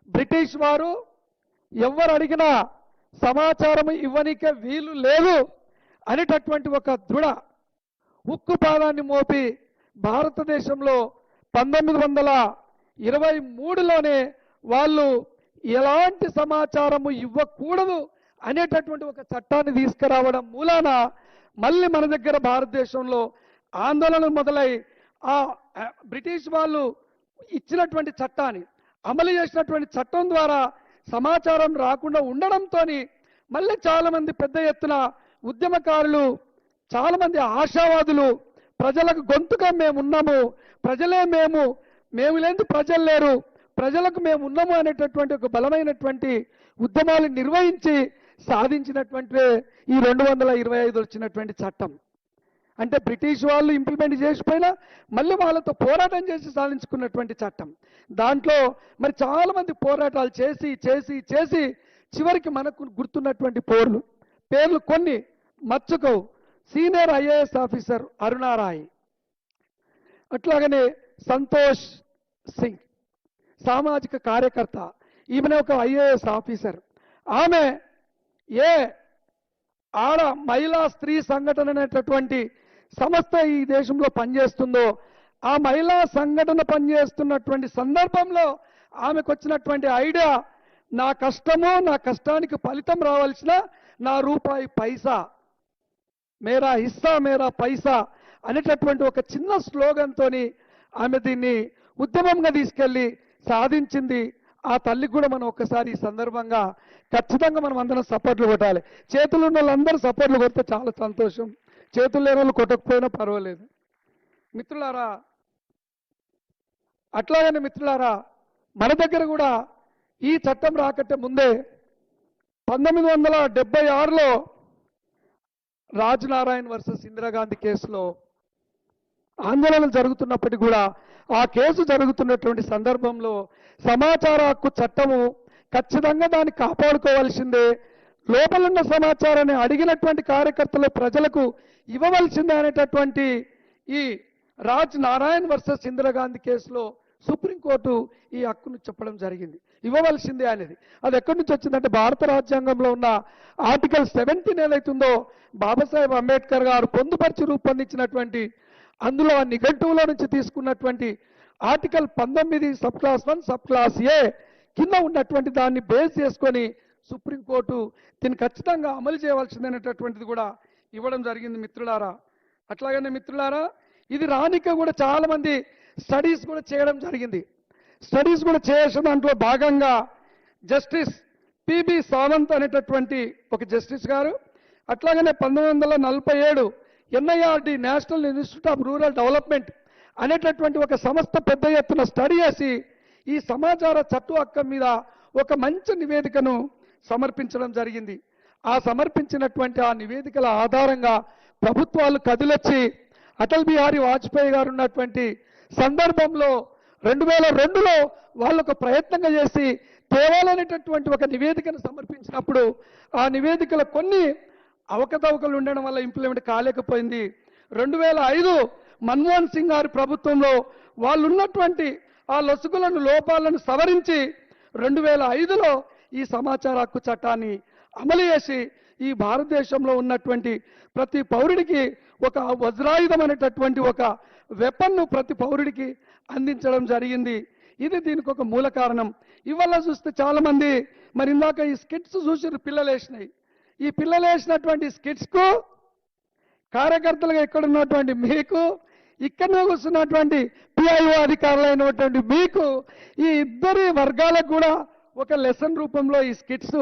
British వారు ఎవరు అడిగినా సమాచారం ఇవ్వనికే వీలు లేదు అనేటటువంటి ఒక దృఢ ఉక్కు పాదాన్ని మోపి భారతదేశంలో 1923లోనే వాళ్ళు ఎలాంటి సమాచారము ఇవ్వకూడదు అనేటటువంటి ఒక చట్టాన్ని తీసుకురావడం మూలాన మళ్ళీ మన దగ్గర భారతదేశంలో ఆందోళనలు మొదలై ఆ బ్రిటిష్ వాళ్ళు ఇచ్చినటువంటి చట్టాన్ని అమలు చేసినటువంటి చట్టం ద్వారా సమాచారం రాకుండా ఉండడంతో మళ్ళీ చాలామంది పెద్ద ఎత్తున ఉద్యమకారులు, చాలామంది ఆశావాదులు ప్రజలకు గొంతుగా మేము ఉన్నాము, ప్రజలే మేము లేని ప్రజలు లేరు, ప్రజలకు మేము ఉన్నాము అనేటటువంటి ఒక బలమైనటువంటి ఉద్యమాలు నిర్వహించి సాధించినటువంటి ఈ 225 వచ్చినటువంటి చట్టం. అంటే బ్రిటిష్ వాళ్ళు ఇంప్లిమెంట్ చేసిపోయినా మళ్ళీ వాళ్ళతో పోరాటం చేసి సాధించుకున్నటువంటి చట్టం. దాంట్లో మరి చాలామంది పోరాటాలు చేసి చేసి చేసి చివరికి మనకు గుర్తున్నటువంటి పేర్లు కొన్ని మర్చుకోవు. సీనియర్ ఐఏఎస్ ఆఫీసర్ అరుణారాయ్, అట్లాగనే సంతోష్ సింగ్ సామాజిక కార్యకర్త, ఈమెనే ఒక ఐఏఎస్ ఆఫీసర్. ఆమె ఆడ మహిళా స్త్రీ సంఘటన అనేటటువంటి సంస్థ ఈ దేశంలో పనిచేస్తుందో ఆ మహిళా సంఘటన పనిచేస్తున్నటువంటి సందర్భంలో ఆమెకు వచ్చినటువంటి ఐడియా, నా కష్టము నా కష్టానికి ఫలితం రావాల్సిన నా రూపాయి పైసా, మేరా హిస్సా మేరా పైసా అనేటటువంటి ఒక చిన్న స్లోగన్తో ఆమె దీన్ని ఉద్యమంగా తీసుకెళ్లి సాధించింది. ఆ తల్లికి కూడా మనం ఒక్కసారి ఈ సందర్భంగా ఖచ్చితంగా మనం అందరం సపోర్ట్లు కొట్టాలి. చేతులు ఉన్న వాళ్ళందరూ సపోర్ట్లు కొడితే చాలా సంతోషం, చేతులు లేని వాళ్ళు కొట్టకపోయినా పర్వాలేదు. మిత్రులారా, అట్లాగనే మిత్రులారా, మన దగ్గర కూడా ఈ చట్టం రాకట్టే ముందే 1976లో రాజనారాయణ వర్సెస్ ఇందిరాగాంధీ కేసులో ఆందోళనలు జరుగుతున్నప్పటికీ కూడా ఆ కేసు జరుగుతున్నటువంటి సందర్భంలో సమాచార హక్కు చట్టము ఖచ్చితంగా దాన్ని కాపాడుకోవాల్సిందే, లోపలున్న సమాచారాన్ని అడిగినటువంటి కార్యకర్తలు ప్రజలకు ఇవ్వవలసిందే అనేటటువంటి ఈ రాజ్ నారాయణ్ వర్సెస్ ఇందిరాగాంధీ కేసులో సుప్రీంకోర్టు ఈ హక్కును చెప్పడం జరిగింది, ఇవ్వవలసిందే అనేది. అది ఎక్కడి నుంచి వచ్చిందంటే భారత రాజ్యాంగంలో ఉన్న ఆర్టికల్ 17 ఏదైతుందో బాబాసాహెబ్ అంబేద్కర్ గారు పొందుపరిచి రూపొందించినటువంటి అందులో ఆ నిఘంటువులో నుంచి తీసుకున్నటువంటి article 19 sub class 1 sub class A కింద ఉన్నటువంటి దాన్ని బేస్ చేసుకొని సుప్రీంకోర్టు దీన్ని ఖచ్చితంగా అమలు చేయవలసిందనేటటువంటిది కూడా ఇవ్వడం జరిగింది మిత్రులారా. అట్లాగనే మిత్రులారా, ఇది రానిక కూడా చాలా మంది స్టడీస్ కూడా చేయడం జరిగింది. స్టడీస్ కూడా చేసిన దాంట్లో భాగంగా జస్టిస్ పిబి సావంత్ అనేటటువంటి ఒక జస్టిస్ గారు, అట్లాగనే 1947 NIRD national institute of rural development అనేటటువంటి ఒక సంస్థ పెద్ద ఎత్తున స్టడీ చేసి ఈ సమాచార చట్ట హక్కు మీద ఒక మంచి నివేదికను సమర్పించడం జరిగింది. ఆ సమర్పించినటువంటి ఆ నివేదికల ఆధారంగా ప్రభుత్వాలు కదిలొచ్చి అటల్ బిహారీ వాజ్పేయి గారు ఉన్నటువంటి సందర్భంలో 2002లో వాళ్ళు ఒక ప్రయత్నంగా చేసి తేవాలనేటటువంటి ఒక నివేదికను సమర్పించినప్పుడు ఆ నివేదికలో కొన్ని అవకతవకలు ఉండడం వల్ల ఇంప్లిమెంట్ కాలేకపోయింది. 2005 మన్మోహన్ సింగ్ గారి ప్రభుత్వంలో వాళ్ళు ఉన్నటువంటి ఆ లొసుగులను లోపాలను సవరించి 2005లో ఈ సమాచార హక్కు చట్టాన్ని అమలు చేసి ఈ భారతదేశంలో ఉన్నటువంటి ప్రతి పౌరుడికి ఒక వజ్రాయుధం అనేటటువంటి ఒక వెపన్ను ప్రతి పౌరుడికి అందించడం జరిగింది. ఇది దీనికి ఒక మూల కారణం. ఇవాళ చూస్తే చాలా మంది మరి ఇందాక ఈ స్కిట్స్ చూసి పిల్లలు వేసినాయి. ఈ పిల్లలు వేసినటువంటి స్కిట్స్కు కార్యకర్తలుగా ఇక్కడ ఉన్నటువంటి మీకు, ఇక్కడనే కూర్చున్నటువంటి పిఐఓ అధికారులైనటువంటి మీకు, ఈ ఇద్దరి వర్గాలకు కూడా ఒక లెసన్ రూపంలో ఈ స్కిట్స్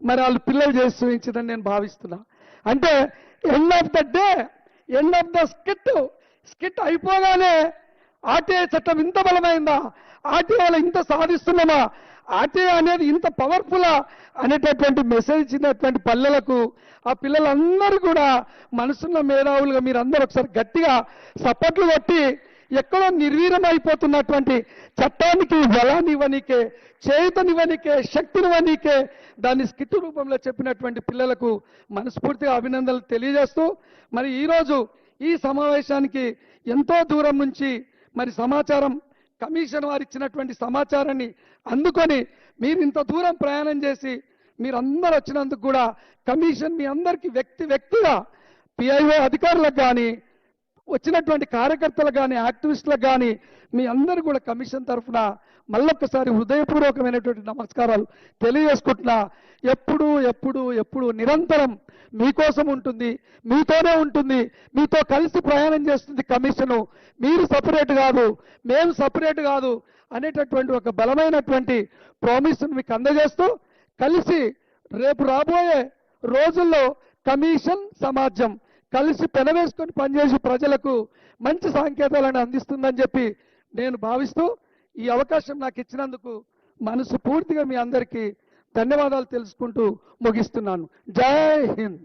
మరి వాళ్ళు పిల్లలు చేసి చూపించిందని నేను భావిస్తున్నా. అంటే end of the day, end of the skit అయిపోగానే ఆర్టీఐ చట్టం ఇంత బలమైందా, ఆర్టీఐలో ఇంత సాధిస్తున్నామా, ఆర్టీఐ అనేది ఇంత పవర్ఫుల్లా అనేటటువంటి మెసేజ్ ఇచ్చినటువంటి పల్లెలకు ఆ పిల్లలందరూ కూడా మనసున్న మేధావులుగా మీరందరూ ఒకసారి గట్టిగా సపోర్ట్లు కొట్టి ఎక్కడో నిర్వీర్యం అయిపోతున్నటువంటి చట్టానికి బలాన్నివ్వనీకే, చేయుతనివ్వనీకే, శక్తినివ్వనీకే దాన్ని స్కిట్ రూపంలో చెప్పినటువంటి పిల్లలకు మనస్ఫూర్తిగా అభినందనలు తెలియజేస్తూ మరి ఈరోజు ఈ సమావేశానికి ఎంతో దూరం నుంచి మరి సమాచారం కమిషన్ వారు ఇచ్చినటువంటి సమాచారాన్ని అందుకొని మీరు ఇంత దూరం ప్రయాణం చేసి మీరందరూ వచ్చినందుకు కూడా కమిషన్ మీ అందరికీ వ్యక్తిగా పిఐఓ అధికారులకు కానీ వచ్చినటువంటి కార్యకర్తలకు కానీ యాక్టివిస్టులకు కానీ మీ అందరూ కూడా కమిషన్ తరఫున మళ్ళొక్కసారి హృదయపూర్వకమైనటువంటి నమస్కారాలు తెలియజేసుకుంటున్నా. ఎప్పుడు ఎప్పుడు ఎప్పుడు నిరంతరం మీకోసం ఉంటుంది, మీతోనే ఉంటుంది, మీతో కలిసి ప్రయాణం చేస్తుంది కమిషను. మీరు సపరేట్ కాదు, మేము సపరేట్ కాదు అనేటటువంటి ఒక బలమైనటువంటి ప్రామిస్ను మీకు అందజేస్తూ కలిసి రేపు రాబోయే రోజుల్లో కమిషన్ సమాజం కలిసి పెనవేసుకొని పనిచేసి ప్రజలకు మంచి సంకేతాలను అందిస్తుందని చెప్పి నేను భావిస్తూ ఈ అవకాశం నాకు ఇచ్చినందుకు మనసు పూర్తిగా మీ అందరికీ ధన్యవాదాలు తెలుసుకుంటూ ముగిస్తున్నాను. జై హింద్.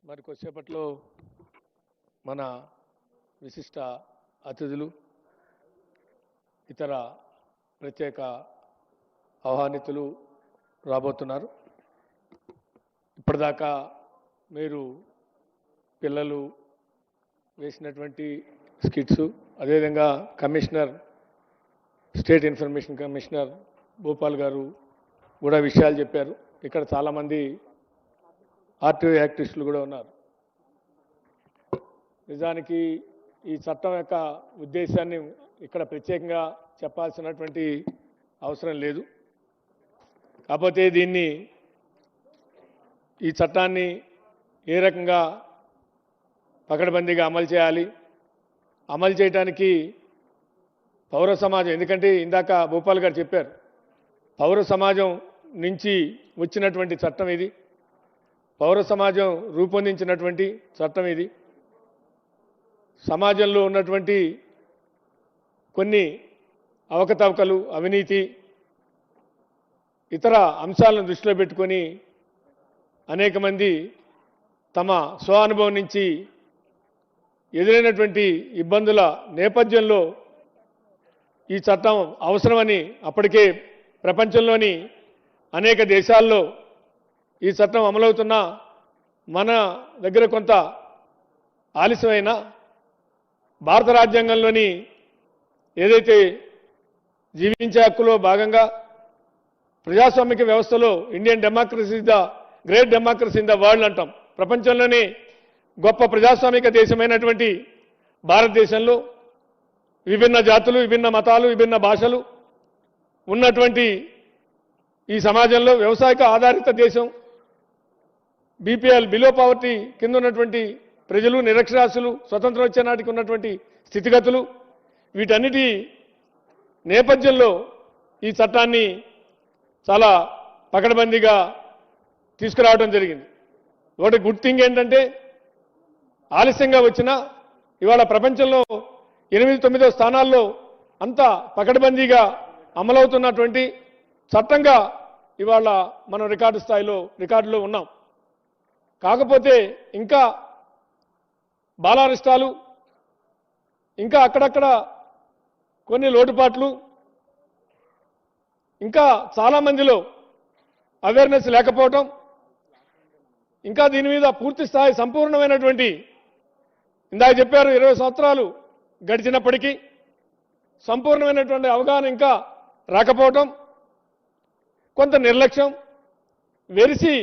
మరి కొద్దిసేపట్లో మన విశిష్ట అతిథులు ఇతర ప్రత్యేక ఆహ్వానితులు రాబోతున్నారు. ఇప్పటిదాకా మీరు పిల్లలు వేసినటువంటి స్కిట్స్, అదేవిధంగా commissioner, state information commissioner Bhupal గారు కూడా విషయాలు చెప్పారు. ఇక్కడ చాలామంది ఆర్టీఐ యాక్టివిస్టులు కూడా ఉన్నారు. నిజానికి ఈ చట్టం యొక్క ఉద్దేశాన్ని ఇక్కడ ప్రత్యేకంగా చెప్పాల్సినటువంటి అవసరం లేదు. కాకపోతే ఈ చట్టాన్ని ఏ రకంగా పకడ్బందీగా అమలు చేయాలి, అమలు చేయడానికి పౌర సమాజం, ఎందుకంటే ఇందాక భూపాల్ గారు చెప్పారు, పౌర సమాజం నుంచి వచ్చినటువంటి చట్టం ఇది, పౌర సమాజం రూపొందించినటువంటి చట్టం ఇది. సమాజంలో ఉన్నటువంటి కొన్ని అవకతవకలు, అవినీతి, ఇతర అంశాలను దృష్టిలో పెట్టుకొని అనేక మంది తమ స్వానుభవం నుంచి ఎదురైనటువంటి ఇబ్బందుల నేపథ్యంలో ఈ చట్టం అవసరమని అప్పటికే ప్రపంచంలోని అనేక దేశాల్లో ఈ చట్టం అమలవుతున్నా మన దగ్గర కొంత ఆలస్యమైన భారత రాజ్యాంగంలోని ఏదైతే జీవించే హక్కులో భాగంగా ప్రజాస్వామిక వ్యవస్థలో Indian democracy is the great democracy in the world అంటాం. ప్రపంచంలోనే గొప్ప ప్రజాస్వామిక దేశమైనటువంటి భారతదేశంలో విభిన్న జాతులు, విభిన్న మతాలు, విభిన్న భాషలు ఉన్నటువంటి ఈ సమాజంలో వ్యవసాయక ఆధారిత దేశం, బీపీఎల్ బిలో పావర్టీ కింద ఉన్నటువంటి ప్రజలు, నిరక్షరాస్యులు, స్వతంత్రం వచ్చే నాటికి ఉన్నటువంటి స్థితిగతులు, వీటన్నిటి నేపథ్యంలో ఈ చట్టాన్ని చాలా పకడ్బందీగా తీసుకురావడం జరిగింది. ఒకటి గుడ్ థింగ్ ఏంటంటే ఆలస్యంగా వచ్చినా ఇవాళ ప్రపంచంలో 8-9 స్థానాల్లో అంత పకడ్బందీగా అమలవుతున్నటువంటి చట్టంగా ఇవాళ మనం రికార్డులో ఉన్నాం. కాకపోతే ఇంకా బాలారిష్టాలు, ఇంకా అక్కడక్కడ కొన్ని లోటుపాట్లు, ఇంకా చాలా మందిలో అవేర్నెస్ లేకపోవటం, ఇంకా దీని మీద పూర్తి స్థాయి సంపూర్ణమైనటువంటి ఇందాక చెప్పారు 20 సంవత్సరాలు గడిచినప్పటికీ సంపూర్ణమైనటువంటి అవగాహన ఇంకా రాకపోవటం, కొంత నిర్లక్ష్యం, వెరిసి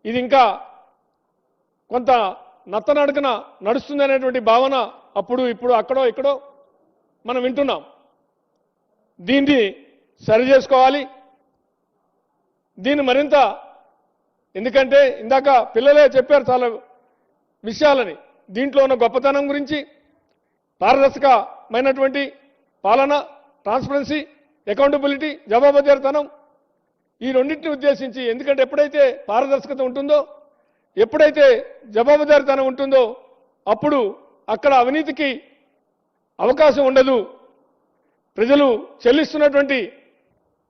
ఇది ఇంకా కొంత నత్తనడకన నడుస్తుందనేటువంటి భావన అప్పుడు ఇప్పుడు అక్కడో ఇక్కడో మనం వింటున్నాం. దీన్ని సరి చేసుకోవాలి. దీన్ని మరింత, ఎందుకంటే ఇందాక పిల్లలే చెప్పారు చాలా విషయాలని, దీంట్లో ఉన్న గొప్పతనం గురించి, పారదర్శకమైనటువంటి పాలన, ట్రాన్స్పరెన్సీ, అకౌంటబిలిటీ, జవాబుదారీతనం, ఈ రెండింటిని ఉద్దేశించి, ఎందుకంటే ఎప్పుడైతే పారదర్శకత ఉంటుందో, ఎప్పుడైతే జవాబుదారీతనం ఉంటుందో అప్పుడు అక్కడ అవినీతికి అవకాశం ఉండదు. ప్రజలు చెల్లిస్తున్నటువంటి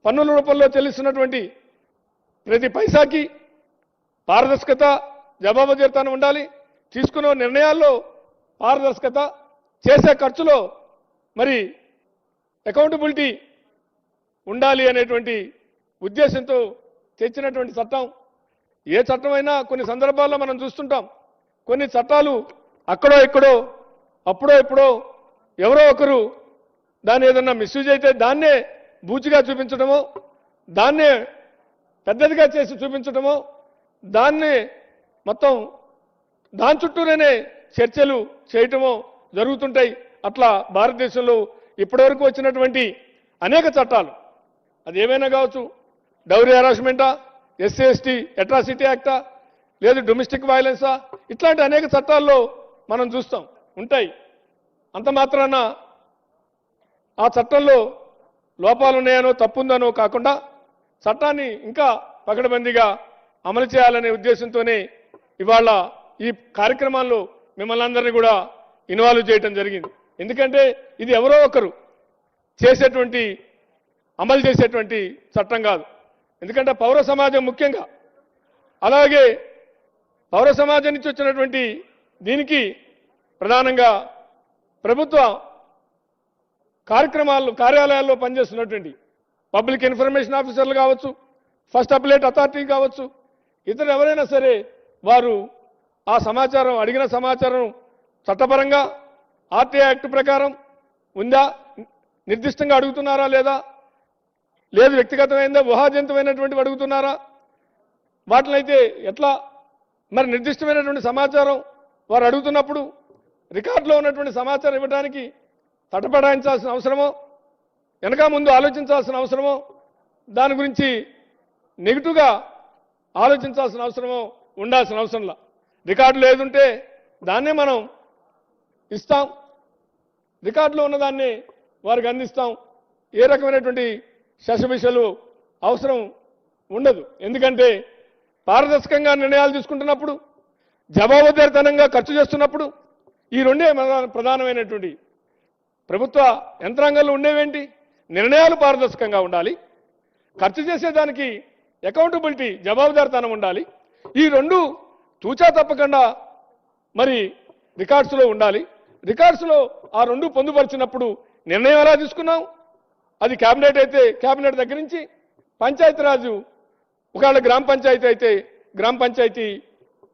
పన్నుల రూపంలో చెల్లిస్తున్నటువంటి ప్రతి పైసాకి పారదర్శకత, జవాబుదారీతనం ఉండాలి. తీసుకున్న నిర్ణయాల్లో పారదర్శకత, చేసే ఖర్చులో మరి అకౌంటబిలిటీ ఉండాలి అనేటువంటి ఉద్దేశంతో తెచ్చినటువంటి చట్టం. ఏ చట్టమైనా కొన్ని సందర్భాల్లో మనం చూస్తుంటాం, కొన్ని చట్టాలు అక్కడో ఇక్కడో అప్పుడో ఇప్పుడో ఎవరో ఒకరు దాన్ని ఏదన్నా మిస్యూజ్ అయితే దాన్నే బూచిగా చూపించడమో, దాన్నే పెద్దదిగా చేసి చూపించడమో, దాన్ని మొత్తం దాని చుట్టూనే చర్చలు చేయటమో జరుగుతుంటాయి. అట్లా భారతదేశంలో ఇప్పటివరకు వచ్చినటువంటి అనేక చట్టాలు, అది ఏమైనా కావచ్చు, డౌరీ హెరాస్మెంటా, ఎస్సీ/ఎస్టీ అట్రాసిటీ యాక్టా, లేదు డొమెస్టిక్ వైలెన్సా, ఇట్లాంటి అనేక చట్టాల్లో మనం చూస్తాం ఉంటాయి. అంత మాత్రాన ఆ చట్టంలో లోపాలు ఉన్నాయనో తప్పుందనో కాకుండా చట్టాన్ని ఇంకా పకడ్బందీగా అమలు చేయాలనే ఉద్దేశంతోనే ఇవాళ ఈ కార్యక్రమాల్లో మిమ్మల్ని అందరినీ కూడా ఇన్వాల్వ్ చేయడం జరిగింది. ఎందుకంటే ఇది ఎవరో ఒకరు చేసేటువంటి, అమలు చేసేటువంటి చట్టం కాదు. ఎందుకంటే పౌర సమాజం ముఖ్యంగా, అలాగే పౌర సమాజం నుంచి వచ్చినటువంటి దీనికి ప్రధానంగా ప్రభుత్వ కార్యాలయాల్లో పనిచేస్తున్నటువంటి పబ్లిక్ ఇన్ఫర్మేషన్ ఆఫీసర్లు కావచ్చు, ఫస్ట్ అప్లేట్ అథారిటీ కావచ్చు, ఇతరు ఎవరైనా సరే వారు ఆ సమాచారం, అడిగిన సమాచారం చట్టపరంగా ఆర్టీఐ యాక్ట్ ప్రకారం ఉందా, నిర్దిష్టంగా అడుగుతున్నారా లేదా, లేదు వ్యక్తిగతమైందా, ఊహాజనితమైనటువంటివి అడుగుతున్నారా, వాటినైతే ఎట్లా, మరి నిర్దిష్టమైనటువంటి సమాచారం వారు అడుగుతున్నప్పుడు రికార్డులో ఉన్నటువంటి సమాచారం ఇవ్వడానికి తటపడాయించాల్సిన అవసరమో, వెనక ముందు ఆలోచించాల్సిన అవసరమో, దాని గురించి నెగిటివ్గా ఆలోచించాల్సిన అవసరమో ఉండాల్సిన అవసరంలా. రికార్డులో ఏదుంటే దాన్నే మనం ఇస్తాం, రికార్డులో ఉన్నదాన్ని వారికి అందిస్తాం. ఏ రకమైనటువంటి శశభిషలు అవసరం ఉండదు. ఎందుకంటే పారదర్శకంగా నిర్ణయాలు తీసుకుంటున్నప్పుడు, జవాబుదారీతనంగా ఖర్చు చేస్తున్నప్పుడు ఈ రెండే ప్రధానమైనటువంటి ప్రభుత్వ యంత్రాంగంలో ఉండేవేంటి, నిర్ణయాలు పారదర్శకంగా ఉండాలి, ఖర్చు చేసేదానికి అకౌంటబిలిటీ, జవాబుదారీతనం ఉండాలి. ఈ రెండు తూచా తప్పకుండా మరి రికార్డ్స్లో ఉండాలి. రికార్డ్స్లో ఆ రెండు పొందుపరిచినప్పుడు నిర్ణయం ఎలా తీసుకున్నాం, అది క్యాబినెట్ అయితే క్యాబినెట్ దగ్గర నుంచి పంచాయతీరాజు, ఒకవేళ గ్రామ పంచాయతీ అయితే గ్రామ పంచాయతీ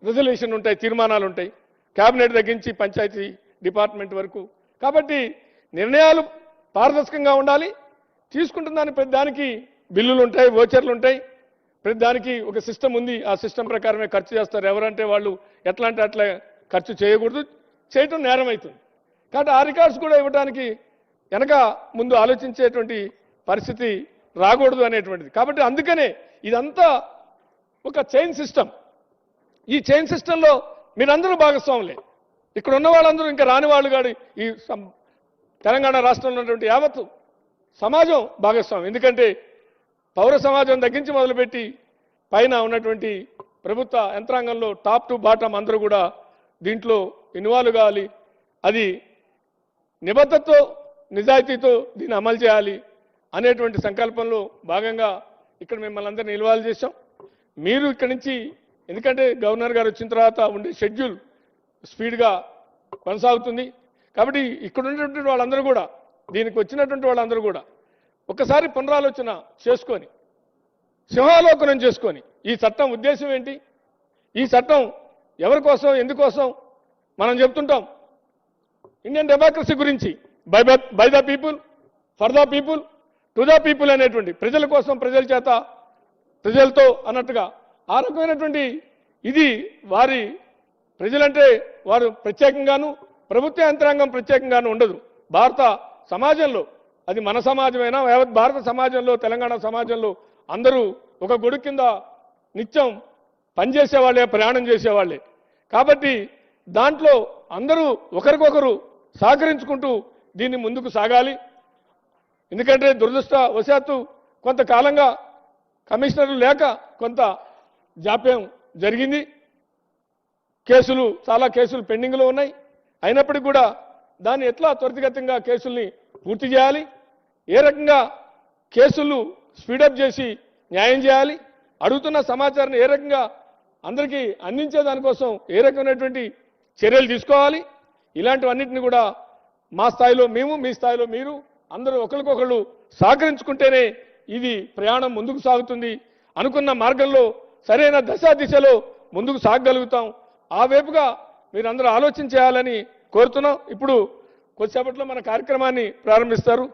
రెజల్యూషన్ ఉంటాయి, తీర్మానాలు ఉంటాయి, క్యాబినెట్ దగ్గర నుంచి పంచాయతీ డిపార్ట్మెంట్ వరకు. కాబట్టి నిర్ణయాలు పారదర్శకంగా ఉండాలి. తీసుకుంటున్న దాని ప్రతి దానికి బిల్లులు ఉంటాయి, వోచర్లు ఉంటాయి, ప్రతి దానికి ఒక సిస్టమ్ ఉంది. ఆ సిస్టమ్ ప్రకారమే ఖర్చు చేస్తారు. ఎవరంటే వాళ్ళు ఎట్లా అంటే అట్లా ఖర్చు చేయకూడదు, చేయటం నేరం అవుతుంది. కాబట్టి ఆ రికార్డ్స్ కూడా ఇవ్వడానికి వెనక ముందు ఆలోచించేటువంటి పరిస్థితి రాకూడదు అనేటువంటిది. కాబట్టి అందుకనే ఇదంతా ఒక చైన్ సిస్టమ్. ఈ చైన్ సిస్టంలో మీరందరూ భాగస్వాములే. ఇక్కడ ఉన్న వాళ్ళందరూ, ఇంకా రాని వాళ్ళు కాదు, ఈ తెలంగాణ రాష్ట్రంలో ఉన్నటువంటి యావత్తు సమాజం భాగస్వామి. ఎందుకంటే పౌర సమాజం తగ్గించి మొదలుపెట్టి పైన ఉన్నటువంటి ప్రభుత్వ యంత్రాంగంలో టాప్ టు బాటం అందరూ కూడా దీంట్లో ఇన్వాల్వ్ కావాలి. అది నిబద్ధతతో నిజాయితీతో దీన్ని అమలు చేయాలి అనేటువంటి సంకల్పంలో భాగంగా ఇక్కడ మిమ్మల్ని అందరినీ ఇన్వాల్వ్ చేశాం. మీరు ఇక్కడి నుంచి, ఎందుకంటే గవర్నర్ గారు వచ్చిన తర్వాత ఉండే షెడ్యూల్ స్పీడ్గా కొనసాగుతుంది కాబట్టి ఇక్కడ ఉన్నటువంటి వాళ్ళందరూ కూడా, దీనికి వచ్చినటువంటి వాళ్ళందరూ కూడా ఒకసారి పునరాలోచన చేసుకొని, సింహాలోకనం చేసుకొని, ఈ చట్టం ఉద్దేశం ఏంటి, ఈ చట్టం ఎవరి కోసం, ఎందుకోసం మనం చెప్తుంటాం. ఇండియన్ డెమోక్రసీ గురించి by the people, for the people, to the people అనేటువంటి, ప్రజల కోసం, ప్రజల చేత, ప్రజలతో అన్నట్టుగా ఆ రకమైనటువంటి ఇది వారి ప్రజలంటే వారు ప్రత్యేకంగాను, ప్రభుత్వ యంత్రాంగం ప్రత్యేకంగాను ఉండదు. భారత సమాజంలో, అది మన సమాజమైనా యావత్ భారత సమాజంలో, తెలంగాణ సమాజంలో అందరూ ఒక గొడుగు కింద నిత్యం పనిచేసేవాళ్లే, ప్రయాణం చేసేవాళ్లే. కాబట్టి దాంట్లో అందరూ ఒకరికొకరు సహకరించుకుంటూ దీన్ని ముందుకు సాగాలి. ఎందుకంటే దురదృష్టవశాత్తు కొంతకాలంగా కమిషనర్లు లేక కొంత జాప్యం జరిగింది. కేసులు, చాలా కేసులు పెండింగ్లో ఉన్నాయి. అయినప్పటికీ కూడా దాన్ని ఎట్లా త్వరితగతంగా కేసుల్ని పూర్తి చేయాలి, ఏ రకంగా కేసులు స్పీడప్ చేసి న్యాయం చేయాలి, అడుగుతున్న సమాచారాన్ని ఏ రకంగా అందరికీ అందించే దానికోసం ఏ రకమైనటువంటి చర్యలు తీసుకోవాలి, ఇలాంటివన్నింటినీ కూడా మా స్థాయిలో మేము, మీ స్థాయిలో మీరు అందరూ ఒకరికొకళ్ళు సహకరించుకుంటేనే ఇది ప్రయాణం ముందుకు సాగుతుంది. అనుకున్న మార్గంలో సరైన దిశలో ముందుకు సాగగలుగుతాం. ఆ వైపుగా మీరందరూ ఆలోచన చేయాలని కోరుతున్నాం. ఇప్పుడు కొద్దిసేపట్లో మన కార్యక్రమాన్ని ప్రారంభిస్తారు.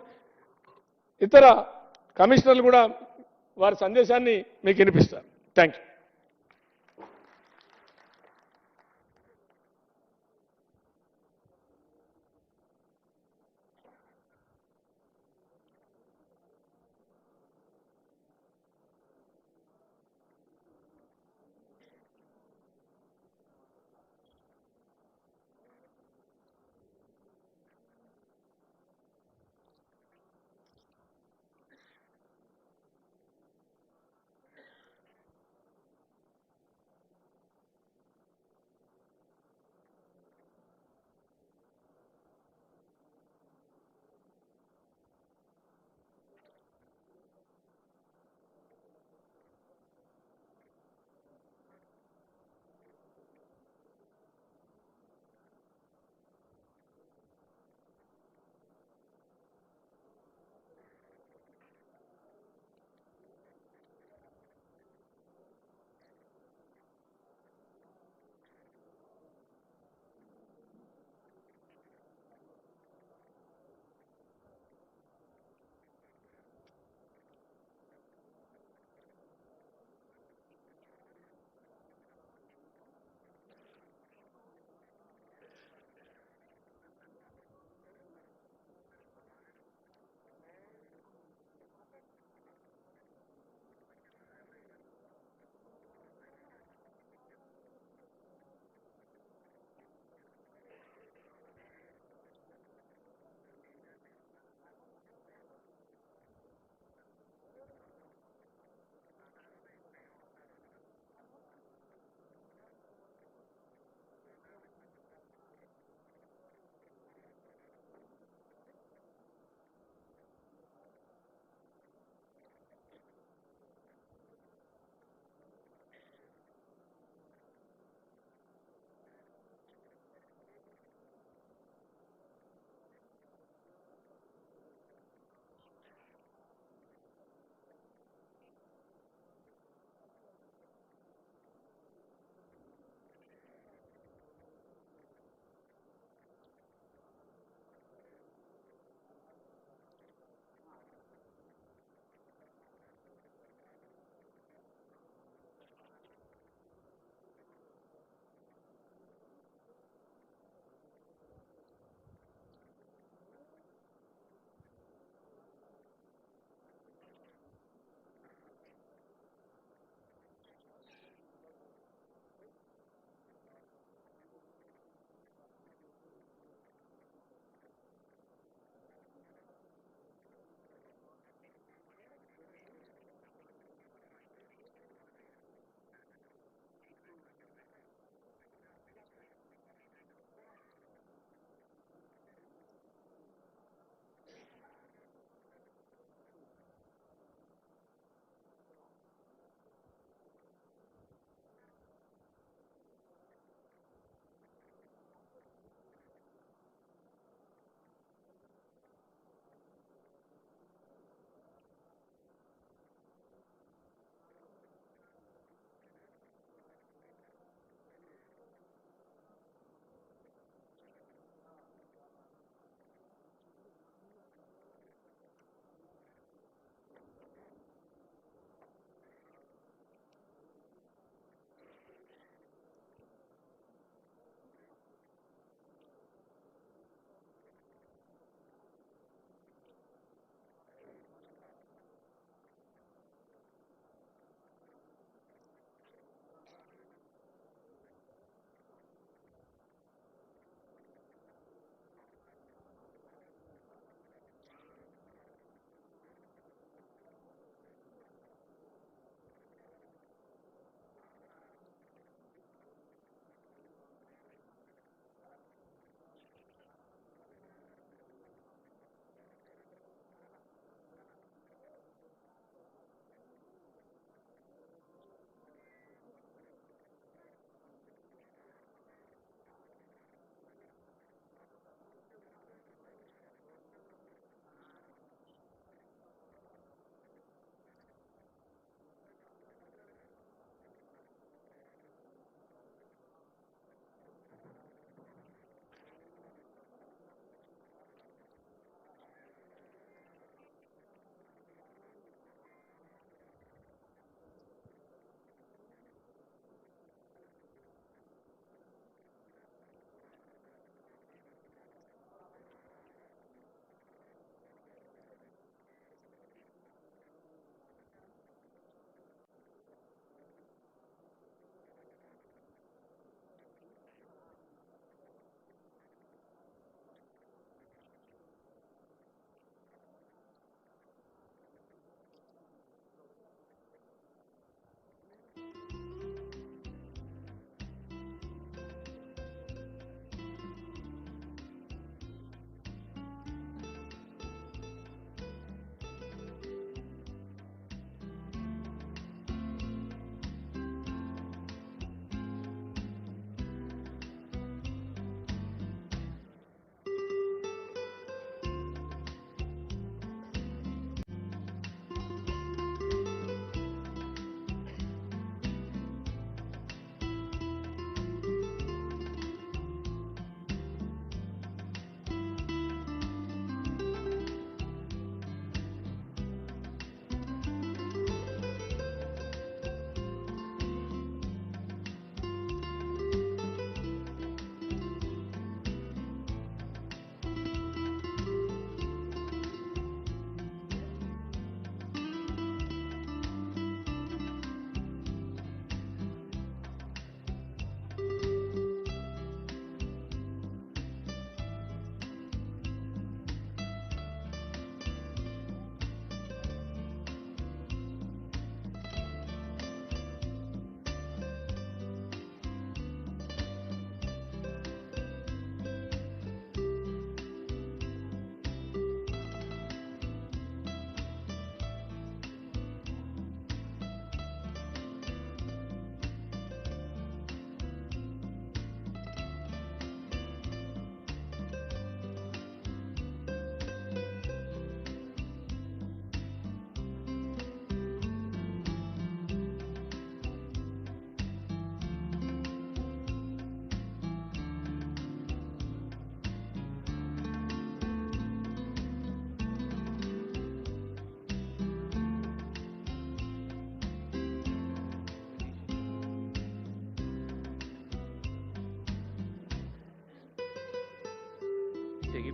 ఇతర కమిషనర్లు కూడా వారి సందేశాన్ని మీకు వినిపిస్తారు. Thank you.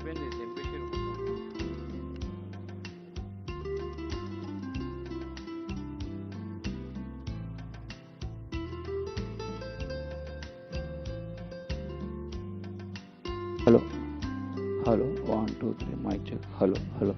అయిపోయింది దింపేసారు మొత్తం. Hello hello 1 2 3 mike check. Hello hello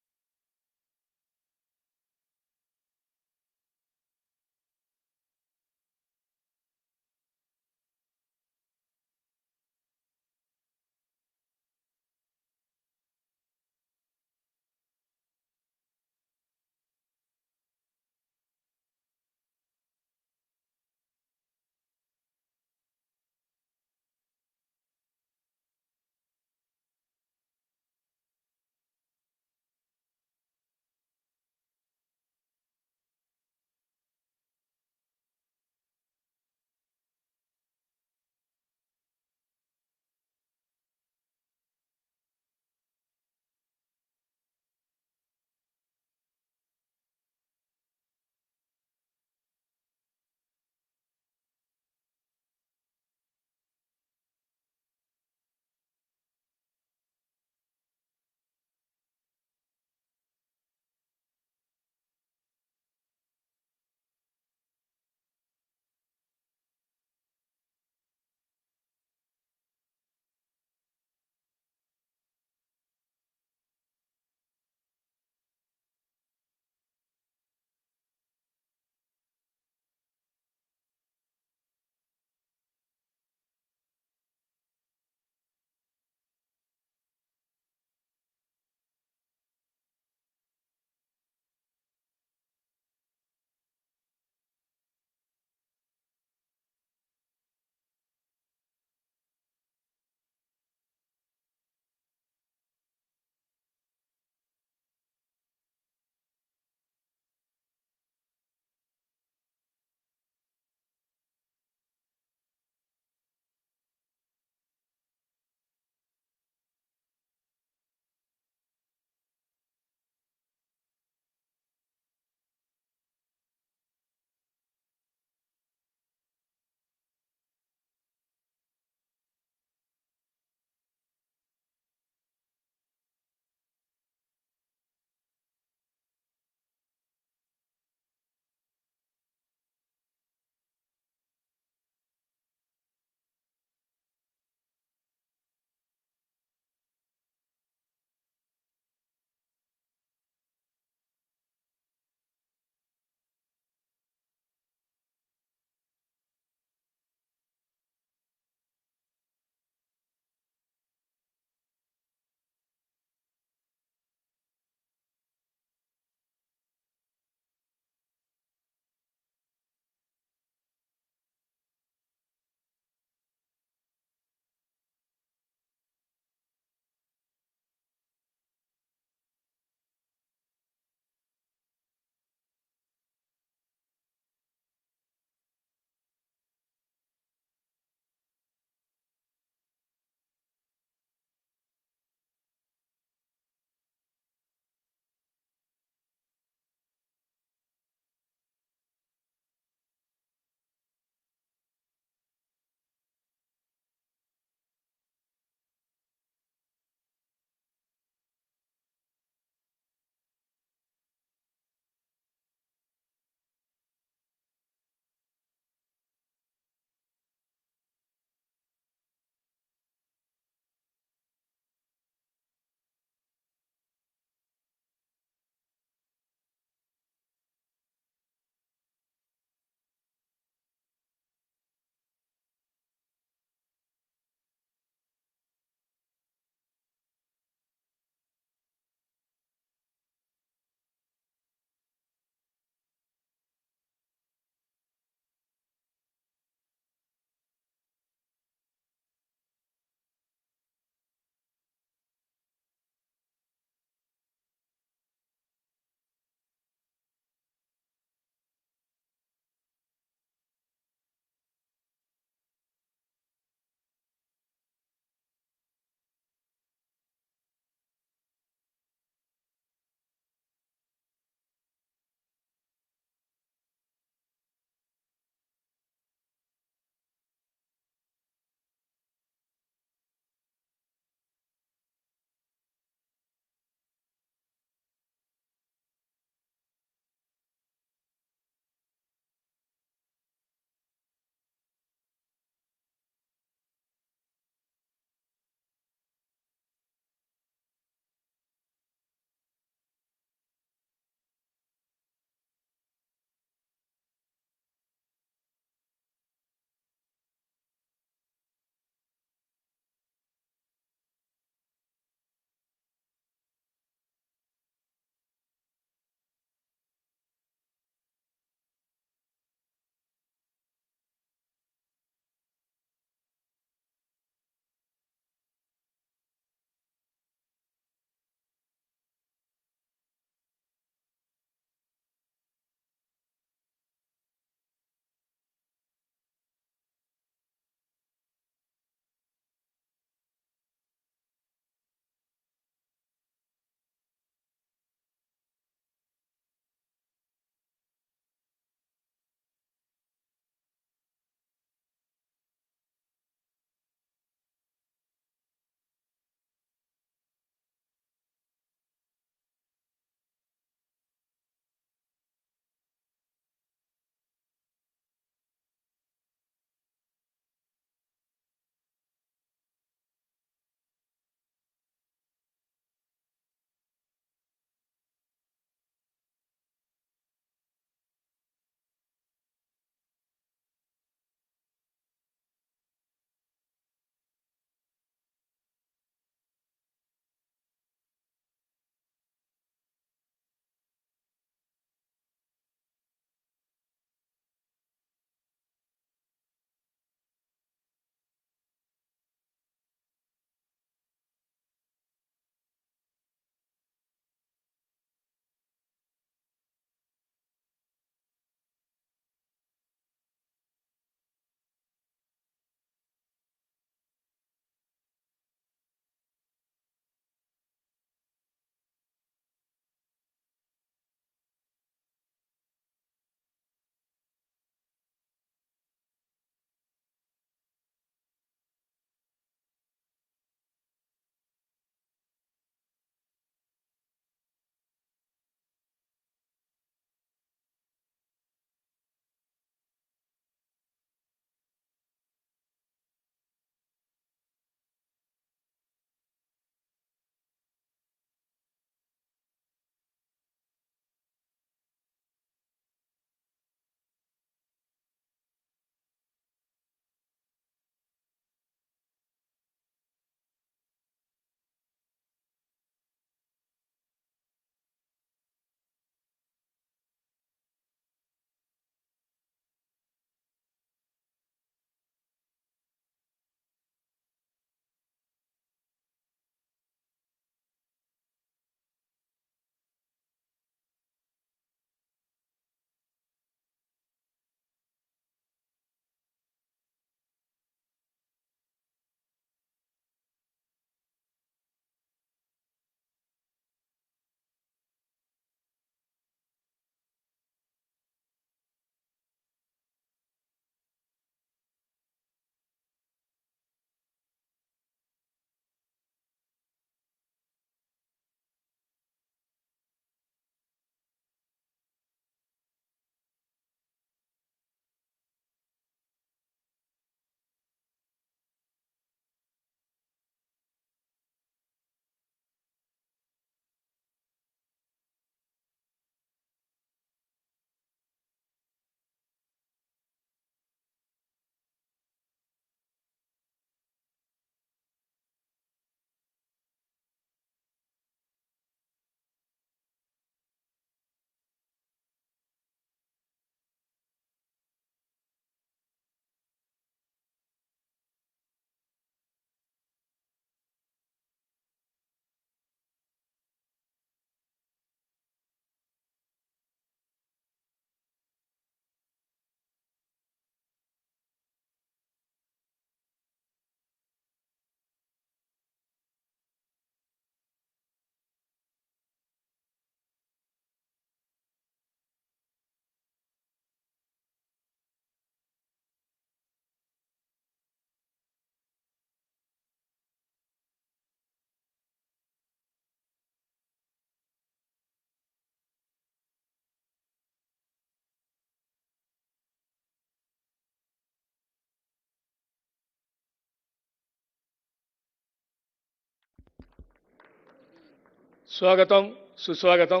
స్వాగతం, సుస్వాగతం.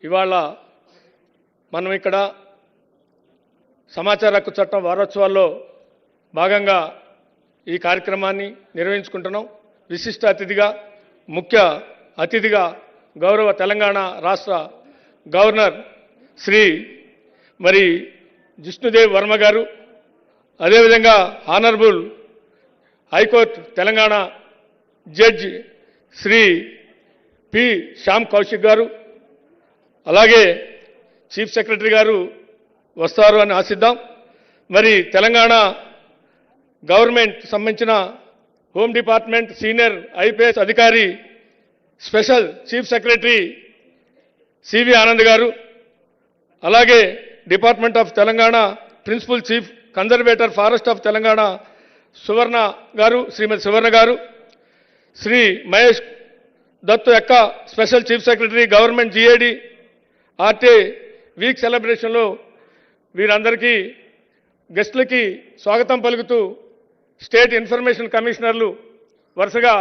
ఇవాళ మనం ఇక్కడ సమాచార హక్కు చట్టం వారోత్సవాల్లో భాగంగా ఈ కార్యక్రమాన్ని నిర్వహించుకుంటున్నాం. విశిష్ట అతిథిగా, ముఖ్య అతిథిగా గౌరవ తెలంగాణ రాష్ట్ర గవర్నర్ శ్రీ జిష్ణుదేవ్ వర్మ గారు, అదేవిధంగా honourable high court Telangana judge Shri P Shyam Koushik garu, అలాగే చీఫ్ సెక్రటరీ గారు వస్తారు అని ఆశిద్దాం. తెలంగాణ గవర్నమెంట్ సంబంధించిన హోమ్ డిపార్ట్మెంట్ సీనియర్ ఐపీఎస్ అధికారి special chief secretary CV Anand garu, అలాగే department of Telangana principal chief conservator forest of Telangana Suvarna garu, Shrimati Suvarna garu, Shri Mahesh Dattu యొక్క special chief secretary government GAD RTI week సెలబ్రేషన్లో వీరందరికీ గెస్టులకి స్వాగతం పలుకుతూ స్టేట్ ఇన్ఫర్మేషన్ కమిషనర్లు వరుసగా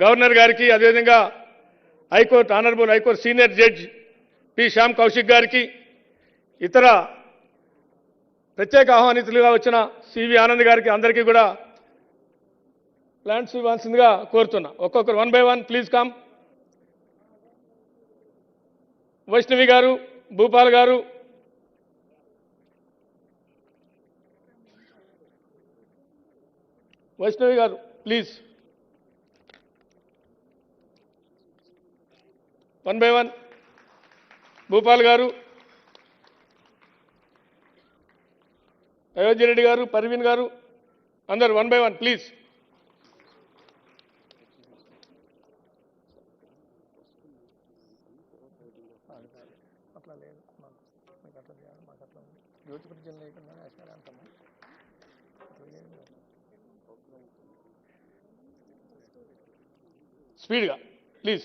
గవర్నర్ గారికి, అదేవిధంగా high court honourable high court senior judge P Shyam Kaushik గారికి, ఇతర ప్రత్యేక ఆహ్వానితులుగా వచ్చిన సివి ఆనంద్ గారికి అందరికీ కూడా ప్లాంట్స్ ఇవ్వాల్సిందిగా కోరుతున్నా. ఒక్కొక్కరు 1 by 1 ప్లీజ్ కమ్. వైష్ణవి గారు, భూపాల్ గారు, వైష్ణవి గారు ప్లీజ్ 1 by 1. భూపాల్ గారు, అయోధ్య రెడ్డి గారు, పర్వీన్ గారు, అందరు 1 by 1 ప్లీజ్. స్పీడ్గా ప్లీజ్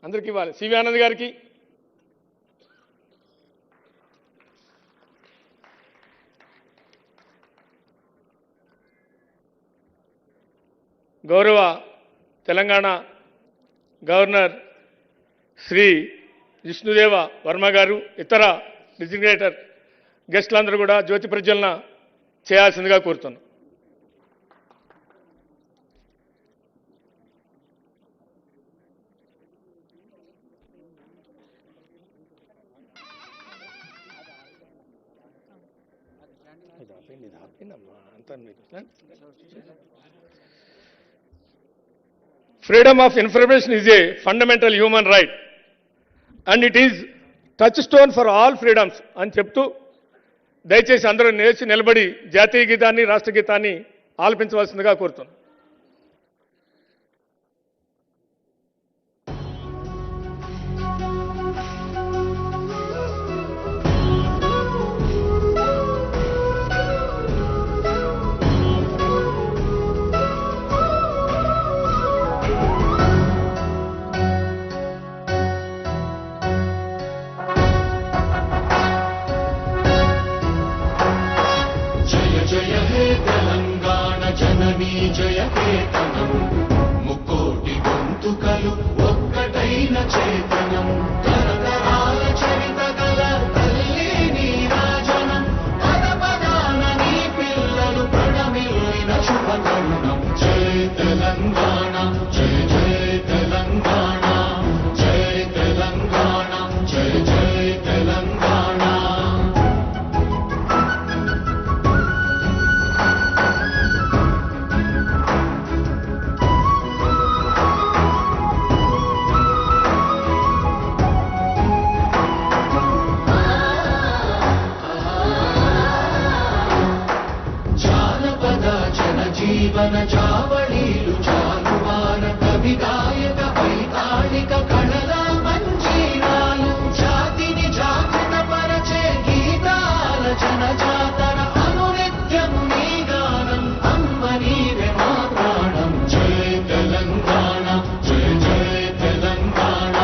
అందరికి ఇవ్వాలి. సివి ఆనంద్ గారికి, గౌరవ తెలంగాణ గవర్నర్ శ్రీ జిష్ణుదేవ వర్మ గారు, ఇతర డిజిగ్నేటర్ గెస్టులందరూ కూడా జ్యోతి ప్రజ్వలన చేయాల్సిందిగా కోరుతున్నాను. Freedom of information is a fundamental human right and it is touchstone for all freedoms అని చెప్తూ దయచేసి అందరూ నేర్చి నిలబడి జాతీయ గీతాన్ని, రాష్ట్ర గీతాన్ని ఆలపించవలసిందిగా కోరుతున్నాను. జయ కేతనం ముకోటి గొంతుకలు ఒక్కటైన చేతనం తరతరాల చరిత గల తల్లి నీరాజనం పద పదాన నీ పిల్లలు ప్రణమిల్లిన శుభతరుణం. జయ తెలంగాణ, జయ జయ తెలంగాణ, జయ తెలంగాణ, జయ జయ తెలంగాణ. జీవన చావళీలు చాలువాన కవి గాయక వైతాళిక కళల మంజీరాలు జాతిని జాగృత పరచే గీతాల జనజాతర అనునిత్యము నీ గానం అమ్మ నీవే మా ప్రాణం. జయ తెలంగాణ, జయ జయ తెలంగాణ,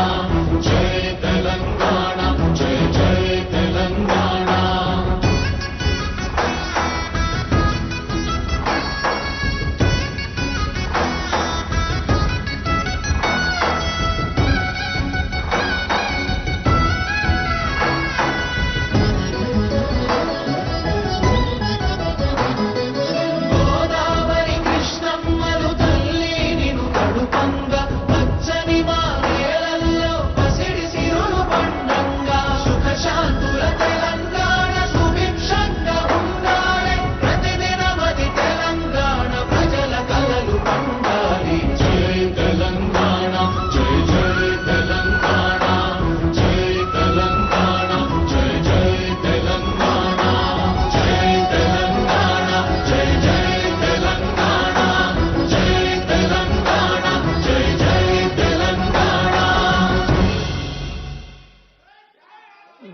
జయ తెలంగాణ, జయ జయ Telangana.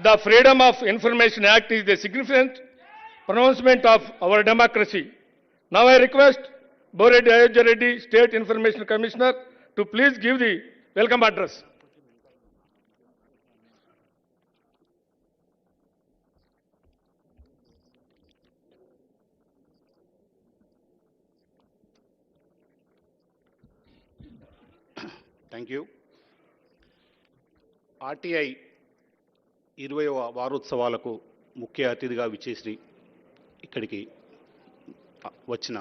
the Freedom of Information Act is a significant pronouncement of our democracy. Now I request Boreddy Ayodhya Reddy, State Information Commissioner, to please give the welcome address. Thank you. RTI 20వ వారోత్సవాలకు ముఖ్య అతిథిగా విచ్చేసి ఇక్కడికి వచ్చిన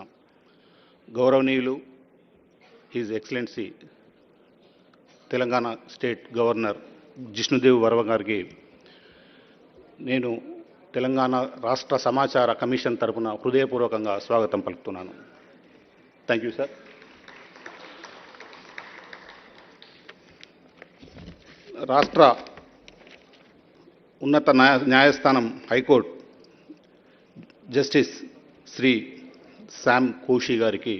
గౌరవనీయులు his excellency Telangana state governor Jishnudev Varma గారికి నేను తెలంగాణ రాష్ట్ర సమాచార కమిషన్ తరపున హృదయపూర్వకంగా స్వాగతం పలుకుతున్నాను. Thank you sir. రాష్ట్ర ఉన్నత న్యాయస్థానం హైకోర్టు జస్టిస్ శ్రీ శామ్ కోషి గారికి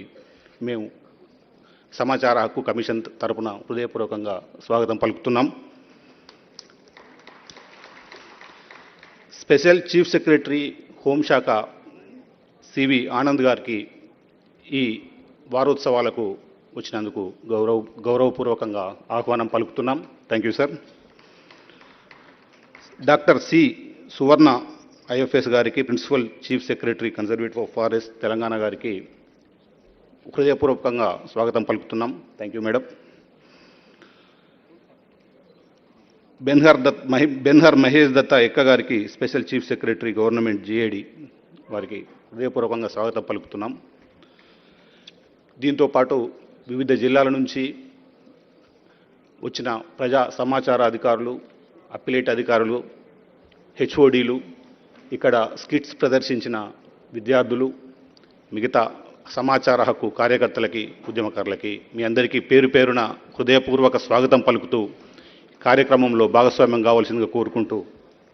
మేము సమాచార హక్కు కమిషన్ తరపున హృదయపూర్వకంగా స్వాగతం పలుకుతున్నాం. స్పెషల్ చీఫ్ సెక్రటరీ హోంశాఖ సివి ఆనంద్ గారికి ఈ వారోత్సవాలకు వచ్చినందుకు గౌరవపూర్వకంగా ఆహ్వానం పలుకుతున్నాం. Thank you sir. Doctor C Suvarna IFS గారికి principal chief secretary conservative of forest Telangana గారికి హృదయపూర్వకంగా స్వాగతం పలుకుతున్నాం. Thank you madam. Benhur Mahesh Dutta Ekka గారికి special chief secretary government GAD వారికి హృదయపూర్వకంగా స్వాగతం పలుకుతున్నాం. దీంతోపాటు వివిధ జిల్లాల నుంచి వచ్చిన ప్రజా సమాచార అధికారులు, అప్పిలేట్ అధికారులు, హెచ్ఓడీలు, ఇక్కడ స్కిట్స్ ప్రదర్శించిన విద్యార్థులు, మిగతా సమాచార హక్కు కార్యకర్తలకి, ఉద్యమకారులకి మీ అందరికీ పేరు పేరున హృదయపూర్వక స్వాగతం పలుకుతూ కార్యక్రమంలో భాగస్వామ్యం కావాల్సిందిగా కోరుకుంటూ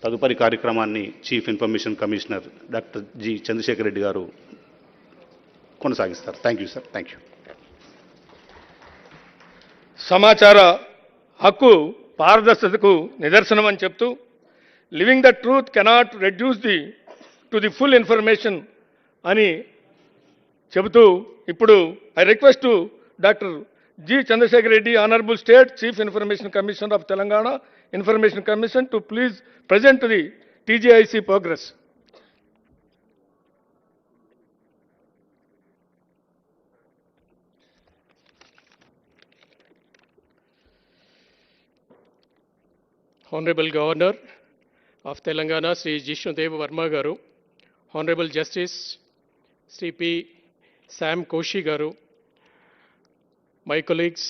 తదుపరి కార్యక్రమాన్ని chief information commissioner doctor G Chandrasekhar Reddy గారు కొనసాగిస్తారు. Thank you sir. Thank you. సమాచార హక్కు పారదర్శకతకు నిదర్శనం అని చెప్తూ living the truth cannot reduce to the full information అని చెబుతూ ఇప్పుడు I request doctor G Chandrasekhar Reddy, honourable state chief information commissioner of Telangana information commission, to please present the TGIC progress. Honorable Governor of Telangana, Sri Jishnu Varma Garu, Honorable Justice Sri P. Sam Koshi Garu, my colleagues,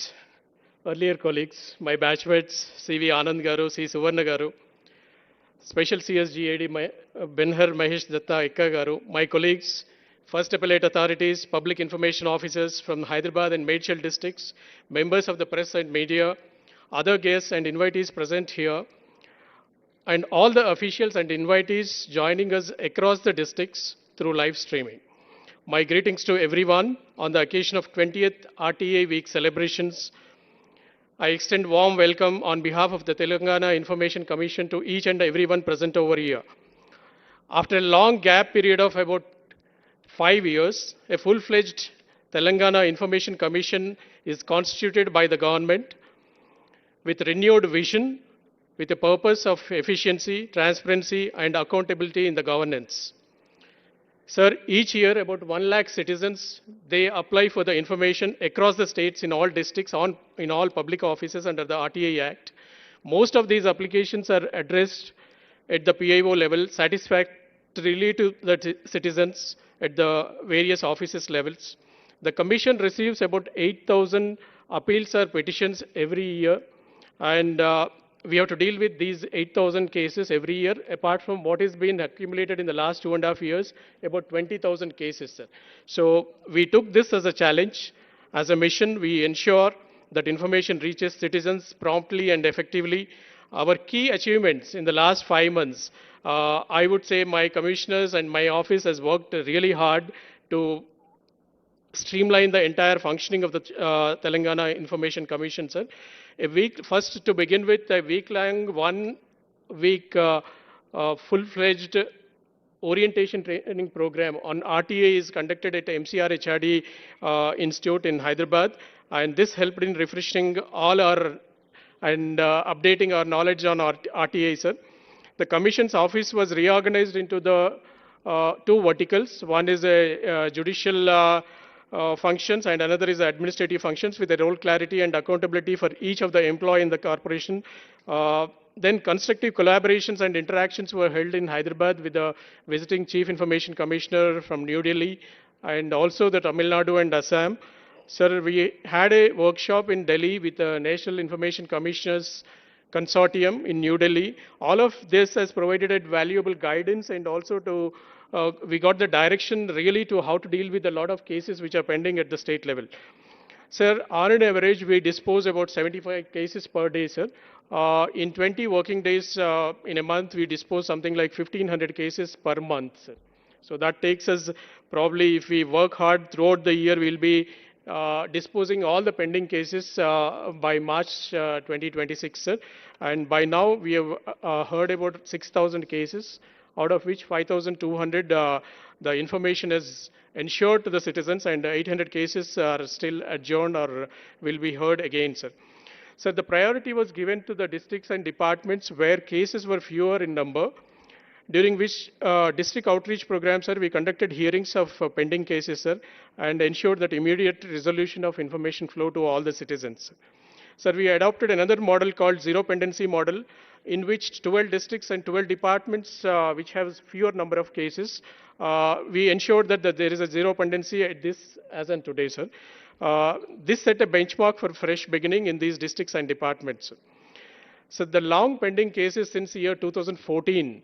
earlier colleagues, my batchmates, C.V. Anand Garu, C. Suvarna Garu, Special CSGAD, Benhar Mahesh Datta Ekka Garu, my colleagues, First Appellate Authorities, Public Information Officers from Hyderabad and Medchal districts, members of the press and media, other guests and invitees present here, and all the officials and invitees joining us across the districts through live streaming. My greetings to everyone on the occasion of 20th RTI Week celebrations. I extend warm welcome on behalf of the Telangana Information Commission to each and everyone present over here. After a long gap period of about 5 years, a full-fledged Telangana Information Commission is constituted by the government with renewed vision, with a purpose of efficiency, transparency, and accountability in the governance. Sir, each year about 1 lakh citizens, they apply for the information across the states in all districts, in all public offices under the RTI Act. Most of these applications are addressed at the PIO level satisfactorily to the citizens at the various offices levels. The Commission receives about 8,000 appeals or petitions every year, and we have to deal with these 8,000 cases every year, apart from what has been accumulated in the last 2.5 years, about 20,000 cases, sir. So we took this as a challenge. As a mission, we ensure that information reaches citizens promptly and effectively. Our key achievements in the last 5 months, I would say my commissioners and my office has worked really hard to streamline the entire functioning of the Telangana Information Commission, sir. First to begin with, a week-long 2-week full-fledged orientation training program on RTA is conducted at MCR HRD Institute in Hyderabad, and this helped in refreshing all our and updating our knowledge on RTA, sir. The Commission's office was reorganized into the two verticals. One is a judicial functions and another is administrative functions with a role clarity and accountability for each of the employee in the corporation. Then constructive collaborations and interactions were held in Hyderabad with the visiting Chief Information Commissioner from New Delhi and also the Tamil Nadu and Assam. Sir, we had a workshop in Delhi with the National Information Commissioners Consortium in New Delhi. All of this has provided valuable guidance and also to we got the direction really to how to deal with a lot of cases which are pending at the state level. Sir, on an average, we dispose about 75 cases per day, sir. In 20 working days in a month, we dispose something like 1,500 cases per month, sir. So that takes us probably, if we work hard throughout the year, we'll be disposing all the pending cases by March 2026, sir. And by now, we have heard about 6,000 cases, out of which 5,200 the information is ensured to the citizens and 800 cases are still adjourned or will be heard again, sir. So the priority was given to the districts and departments where cases were fewer in number, during which district outreach programs, sir, we conducted hearings of pending cases, sir, and ensured that immediate resolution of information flow to all the citizens. Sir, we adopted another model called zero pendency model, in which 12 districts and 12 departments, which have fewer number of cases, we ensured that there is a zero pendency at this as on today, sir. This set a benchmark for fresh beginning in these districts and departments. So the long pending cases since year 2014,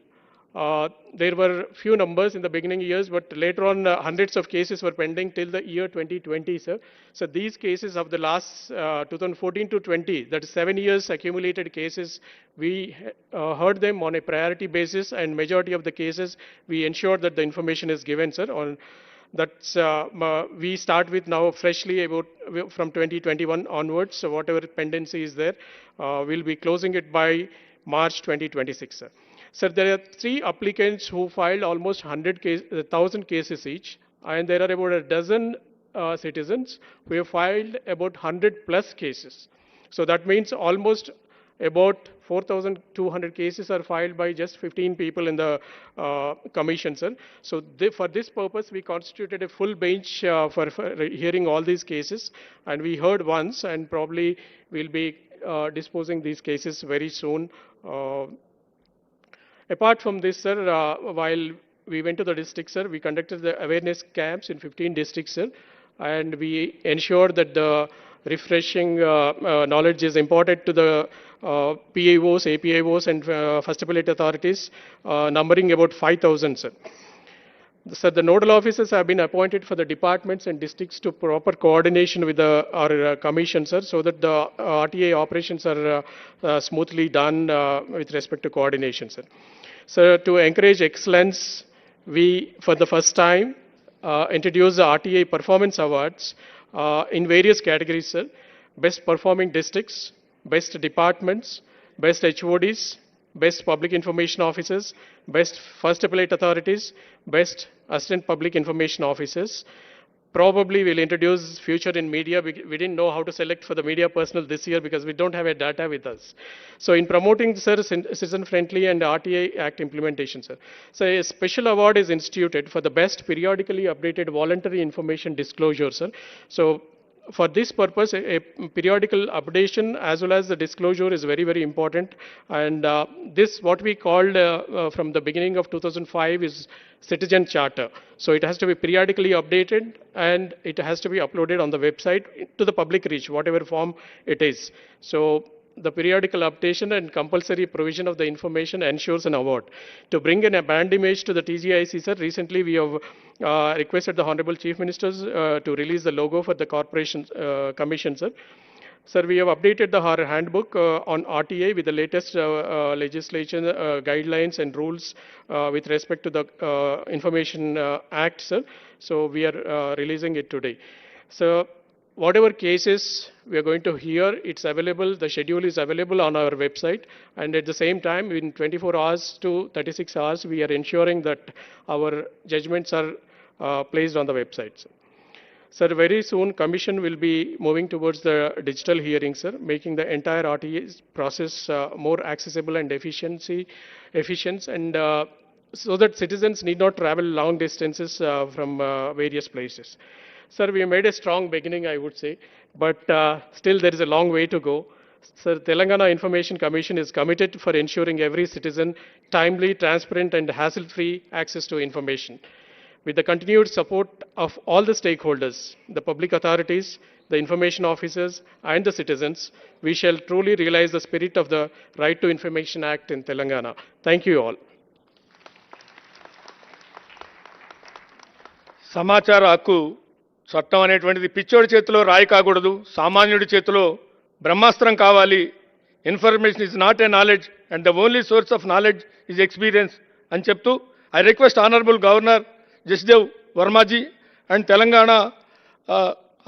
there were few numbers in the beginning years, but later on hundreds of cases were pending till the year 2020, sir. So these cases of the last 2014 to 20, that is 7 years accumulated cases, we heard them on a priority basis, and majority of the cases we ensured that the information is given, sir. On that's we start with now freshly about from 2021 onwards. So whatever pendency is there, we'll be closing it by March 2026, sir. Sir, there are 3 applicants who filed almost 1,000 cases each, and there are about a dozen citizens who have filed about 100 plus cases. So that means almost about 4,200 cases are filed by just 15 people in the commission, sir. So for this purpose, we constituted a full bench for hearing all these cases, and we heard once, and probably we'll be disposing these cases very soon. Apart from this, sir, while we went to the districts, sir, we conducted the awareness camps in 15 districts, sir, and we ensured that the refreshing knowledge is imparted to the PAOs, APIOs, and first appellate authorities, numbering about 5,000, sir. So the nodal officers have been appointed for the departments and districts to proper coordination with our commission, sir, so that the RTA operations are smoothly done with respect to coordination, sir. So to encourage excellence, we, for the first time, introduced the RTA Performance Awards in various categories, sir. Best performing districts, best departments, best HODs, best public information officers, best first appellate authorities, best assistant public information officers. Probably we'll introduce future in media. We didn't know how to select for the media personnel this year because we don't have a data with us. So in promoting, sir, citizen-friendly and RTA Act implementation, sir. So a special award is instituted for the best periodically updated voluntary information disclosure, sir. So for this purpose, a periodical updation as well as the disclosure is very, very important. And this, what we called from the beginning of 2005 is Citizen Charter. So it has to be periodically updated and it has to be uploaded on the website to the public reach, whatever form it is. So the periodical updation and compulsory provision of the information ensures an award. To bring in a brand image to the TGIC, sir, recently we have requested the Honorable Chief Ministers to release the logo for the Corporation Commission, sir. Sir, we have updated our handbook on RTA with the latest legislation, guidelines and rules with respect to the Information Act, sir. So we are releasing it today. So whatever cases we are going to hear, it's available, the schedule is available on our website. And at the same time, in 24 hours to 36 hours, we are ensuring that our judgments are placed on the website. Sir, very soon Commission will be moving towards the digital hearing, sir, making the entire RTI process more accessible and efficient, and so that citizens need not travel long distances from various places. Sir, we made a strong beginning, I would say, but still there is a long way to go. Sir, Telangana Information Commission is committed for ensuring every citizen timely, transparent, and hassle-free access to information. With the continued support of all the stakeholders, the public authorities, the information officers, and the citizens, we shall truly realize the spirit of the Right to Information Act in Telangana. Thank you all. సమాచార హక్కు చట్టం అనేటువంటిది పిచ్చోడి చేతిలో రాయి కాకూడదు, సామాన్యుడి చేతిలో బ్రహ్మాస్త్రం కావాలి. Information is not a knowledge and the only source of knowledge is experience అని చెప్తూ I request honourable governor Jishnu Varma ji and Telangana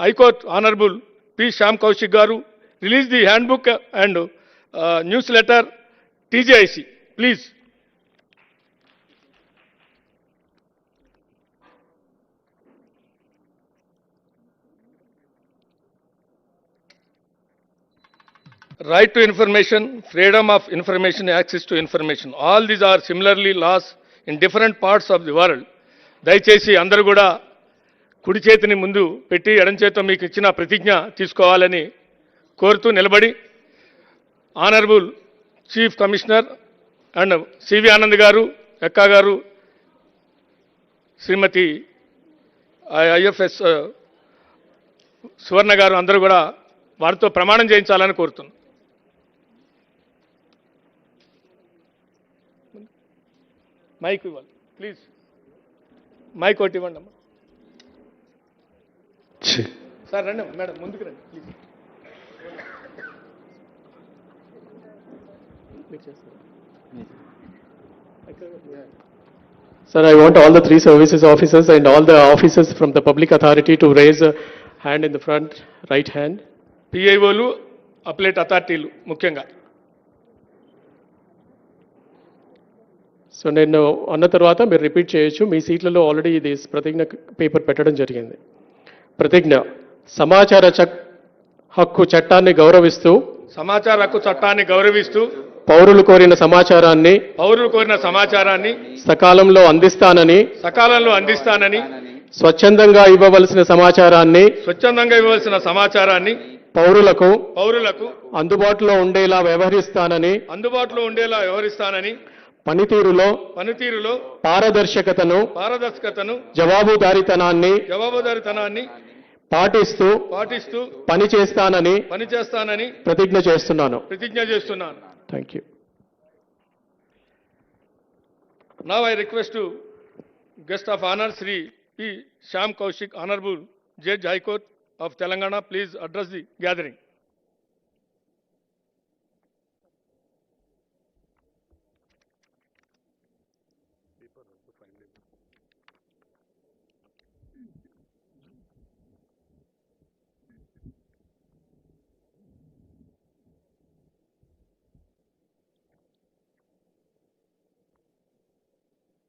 High Court Honorable P. Sam Kaushik Garu release the handbook and newsletter TJIC. Please. Right to information, freedom of information, access to information. All these are similarly laws in different parts of the world. దయచేసి అందరూ కూడా కుడి చేతిని ముందు పెట్టి ఎడం చేతితో మీకు ఇచ్చిన ప్రతిజ్ఞ తీసుకోవాలని కోరుతూ నిలబడి honourable chief commissioner and CV Anand గారు, ఎక్కా గారు, శ్రీమతి ఐఎఫ్ఎస్ సువర్ణ గారు అందరూ కూడా వారితో ప్రమాణం చేయించాలని కోరుతున్నాను. మైక్ ఇవ్వాలి ప్లీజ్. మైక్ ఒకటి ఇవ్వండి అమ్మా. సార్ రండి మేడం, ముందుకు రండి please. Sir, I want all the three services officers and all the officers from the public authority to raise a hand in the front, right hand. పిఐఓలు, appellate అథారిటీలు ముఖ్యంగా. So నేను అన్న తర్వాత మీరు రిపీట్ చేయొచ్చు. మీ సీట్లలో ఆల్రెడీ ఇది ప్రతిజ్ఞ పేపర్ పెట్టడం జరిగింది. ప్రతిజ్ఞ. సమాచార హక్కు చట్టాన్ని గౌరవిస్తూ, సమాచార హక్కు చట్టాన్ని గౌరవిస్తూ పౌరులు కోరిన సమాచారాన్ని సకాలంలో అందిస్తానని స్వచ్ఛందంగా ఇవ్వవలసిన సమాచారాన్ని పౌరులకు అందుబాటులో ఉండేలా వ్యవహరిస్తానని పనితీరులో పారదర్శకతను జవాబుదారీతనాన్ని పాటిస్తూ పనిచేస్తానని ప్రతిజ్ఞ చేస్తున్నాను. Thank you. Now I request to guest of honor Sri P. Sam Kaushik, Honorable Judge High Court of Telangana, please address the gathering.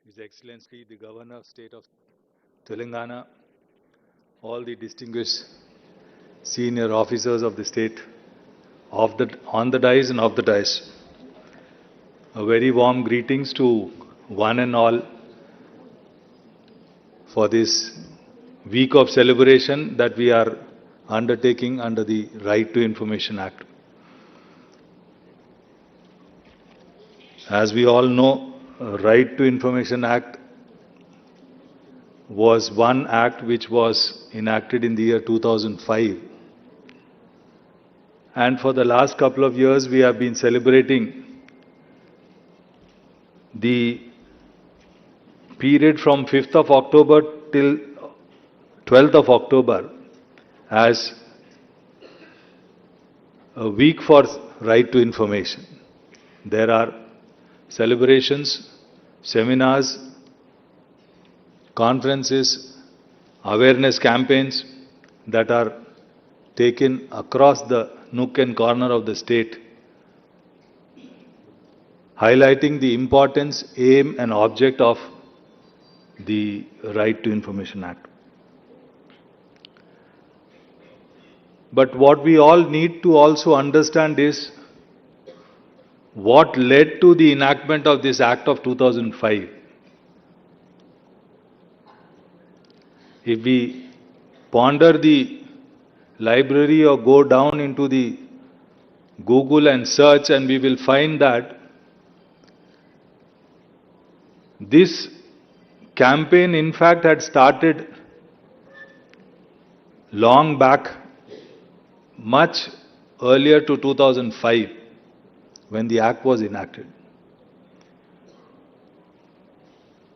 His Excellency, the Governor of State of Telangana, all the distinguished senior officers of the state, on the dais and off the dais. A very warm greetings to one and all for this week of celebration that we are undertaking under the Right to Information Act. As we all know, Right to Information Act was one act which was enacted in the year 2005. And for the last couple of years, we have been celebrating the period from 5th of October till 12th of October as a week for right to information. There are celebrations, seminars, conferences, awareness campaigns that are taken across the nook and corner of the state, highlighting the importance, aim and object of the Right to Information Act. But what we all need to also understand is what led to the enactment of this Act of 2005. If we ponder the library or go down into the Google and search, and we will find that this campaign in fact had started long back, much earlier to 2005, when the Act was enacted.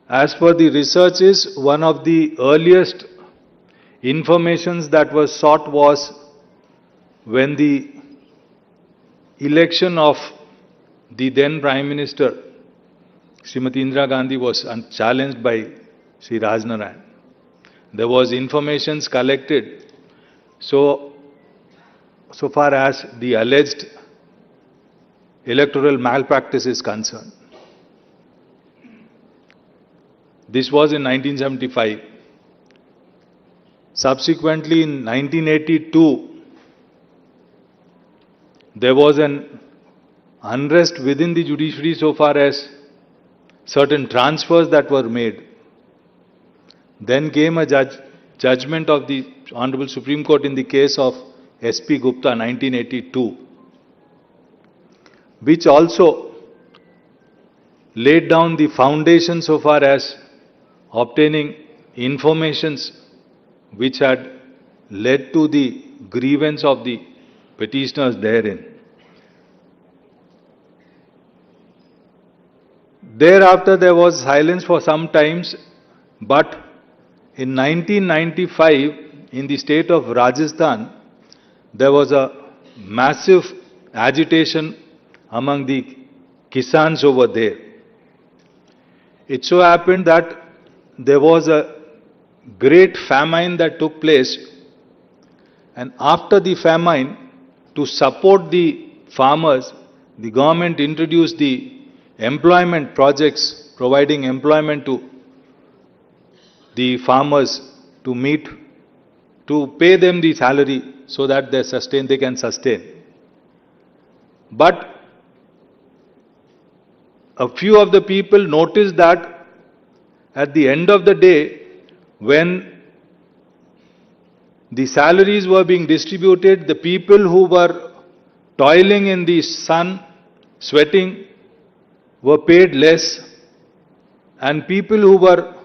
As per the researches, one of the earliest informations that was sought was when the election of the then Prime Minister, Srimati Indira Gandhi, was challenged by Sri Rajnarayan. There was informations collected so far as the alleged electoral malpractice is concerned. This was in 1975. Subsequently, in 1982, there was an unrest within the judiciary so far as certain transfers that were made. Then came a judgment of the Honorable Supreme Court in the case of S.P. Gupta, 1982, which also laid down the foundation so far as obtaining informations which had led to the grievance of the petitioners therein. Thereafter, there was silence for some times, but in 1995, in the state of Rajasthan, there was a massive agitation among the Kisans over there. It so happened that there was a great famine that took place, and after the famine, to support the farmers, the government introduced the employment projects, providing employment to the farmers to pay them the salary so that they can sustain. But a few of the people noticed that at the end of the day, when the salaries were being distributed, the people who were toiling in the sun, sweating, were paid less, and people who were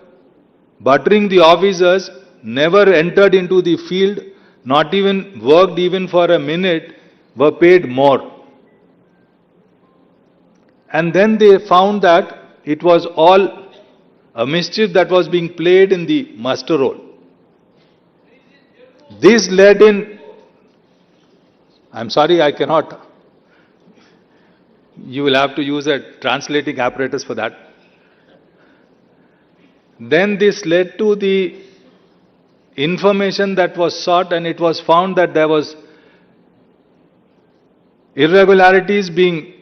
buttering the officers never entered into the field, not even worked even for a minute, were paid more. And then they found that it was all a mischief that was being played in the muster roll. This led in, I'm sorry, I cannot, you will have to use a translating apparatus for that. Then this led to the information that was sought, and it was found that there was irregularities being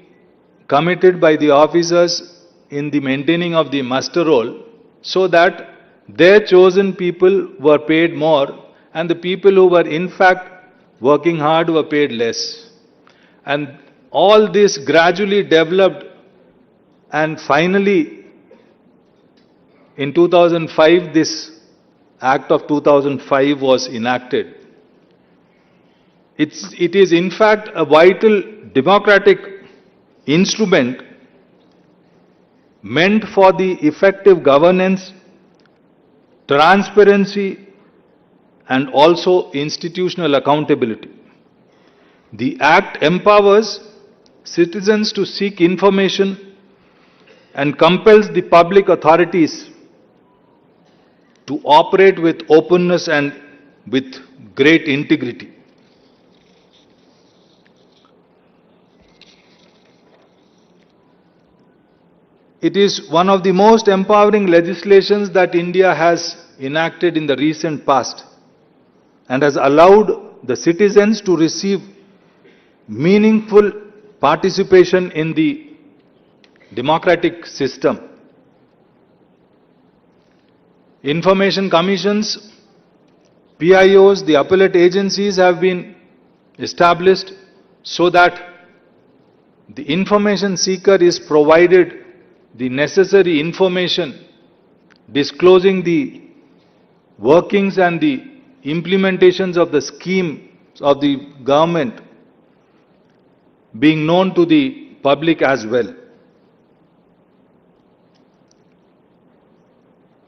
committed by the officers in the maintaining of the muster roll, so that their chosen people were paid more and the people who were in fact working hard were paid less. And all this gradually developed, and finally in 2005 this Act of 2005 was enacted. It is in fact a vital democratic instrument meant for the effective governance, transparency, and also institutional accountability. The Act empowers citizens to seek information and compels the public authorities to operate with openness and with great integrity. It is one of the most empowering legislations that India has enacted in the recent past, and has allowed the citizens to receive meaningful participation in the democratic system. Information commissions, PIOs, the appellate agencies have been established so that the information seeker is provided the necessary information disclosing the workings and the implementations of the schemes of the government being known to the public as well.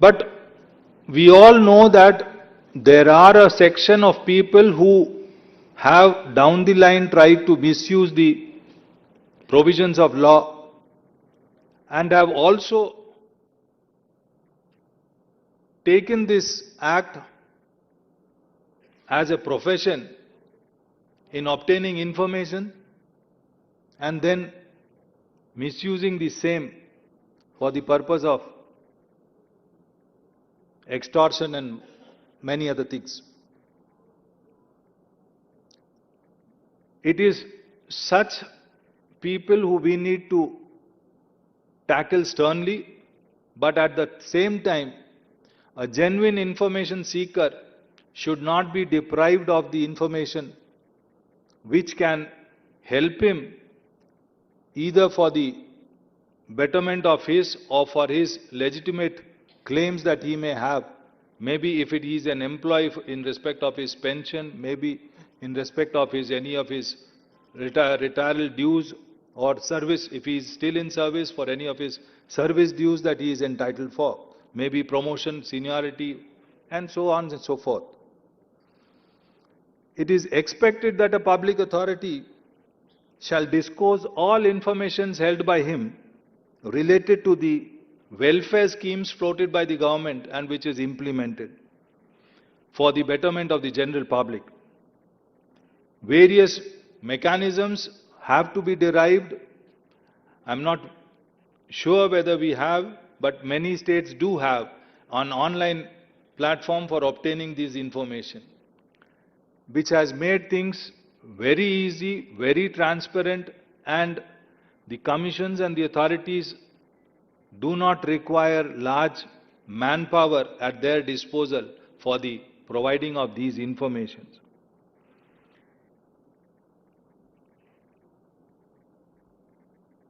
But we all know that there are a section of people who have down the line tried to misuse the provisions of law and have also taken this act as a profession in obtaining information and then misusing the same for the purpose of extortion and many other things. It is such people who we need to tackle sternly, but at the same time, a genuine information seeker should not be deprived of the information which can help him either for the betterment of his or for his legitimate claims that he may have. Maybe if it is an employee in respect of his pension, maybe in respect of any of his retiral dues or service, if he is still in service, for any of his service dues that he is entitled for, maybe promotion, seniority, and so on and so forth. It is expected that a public authority shall disclose all information held by him related to the welfare schemes floated by the government and which is implemented for the betterment of the general public. Various mechanisms have to be derived. I'm not sure whether we have, but many states do have an online platform for obtaining this information, which has made things very easy, very transparent, and the commissions and the authorities do not require large manpower at their disposal for the providing of these informations.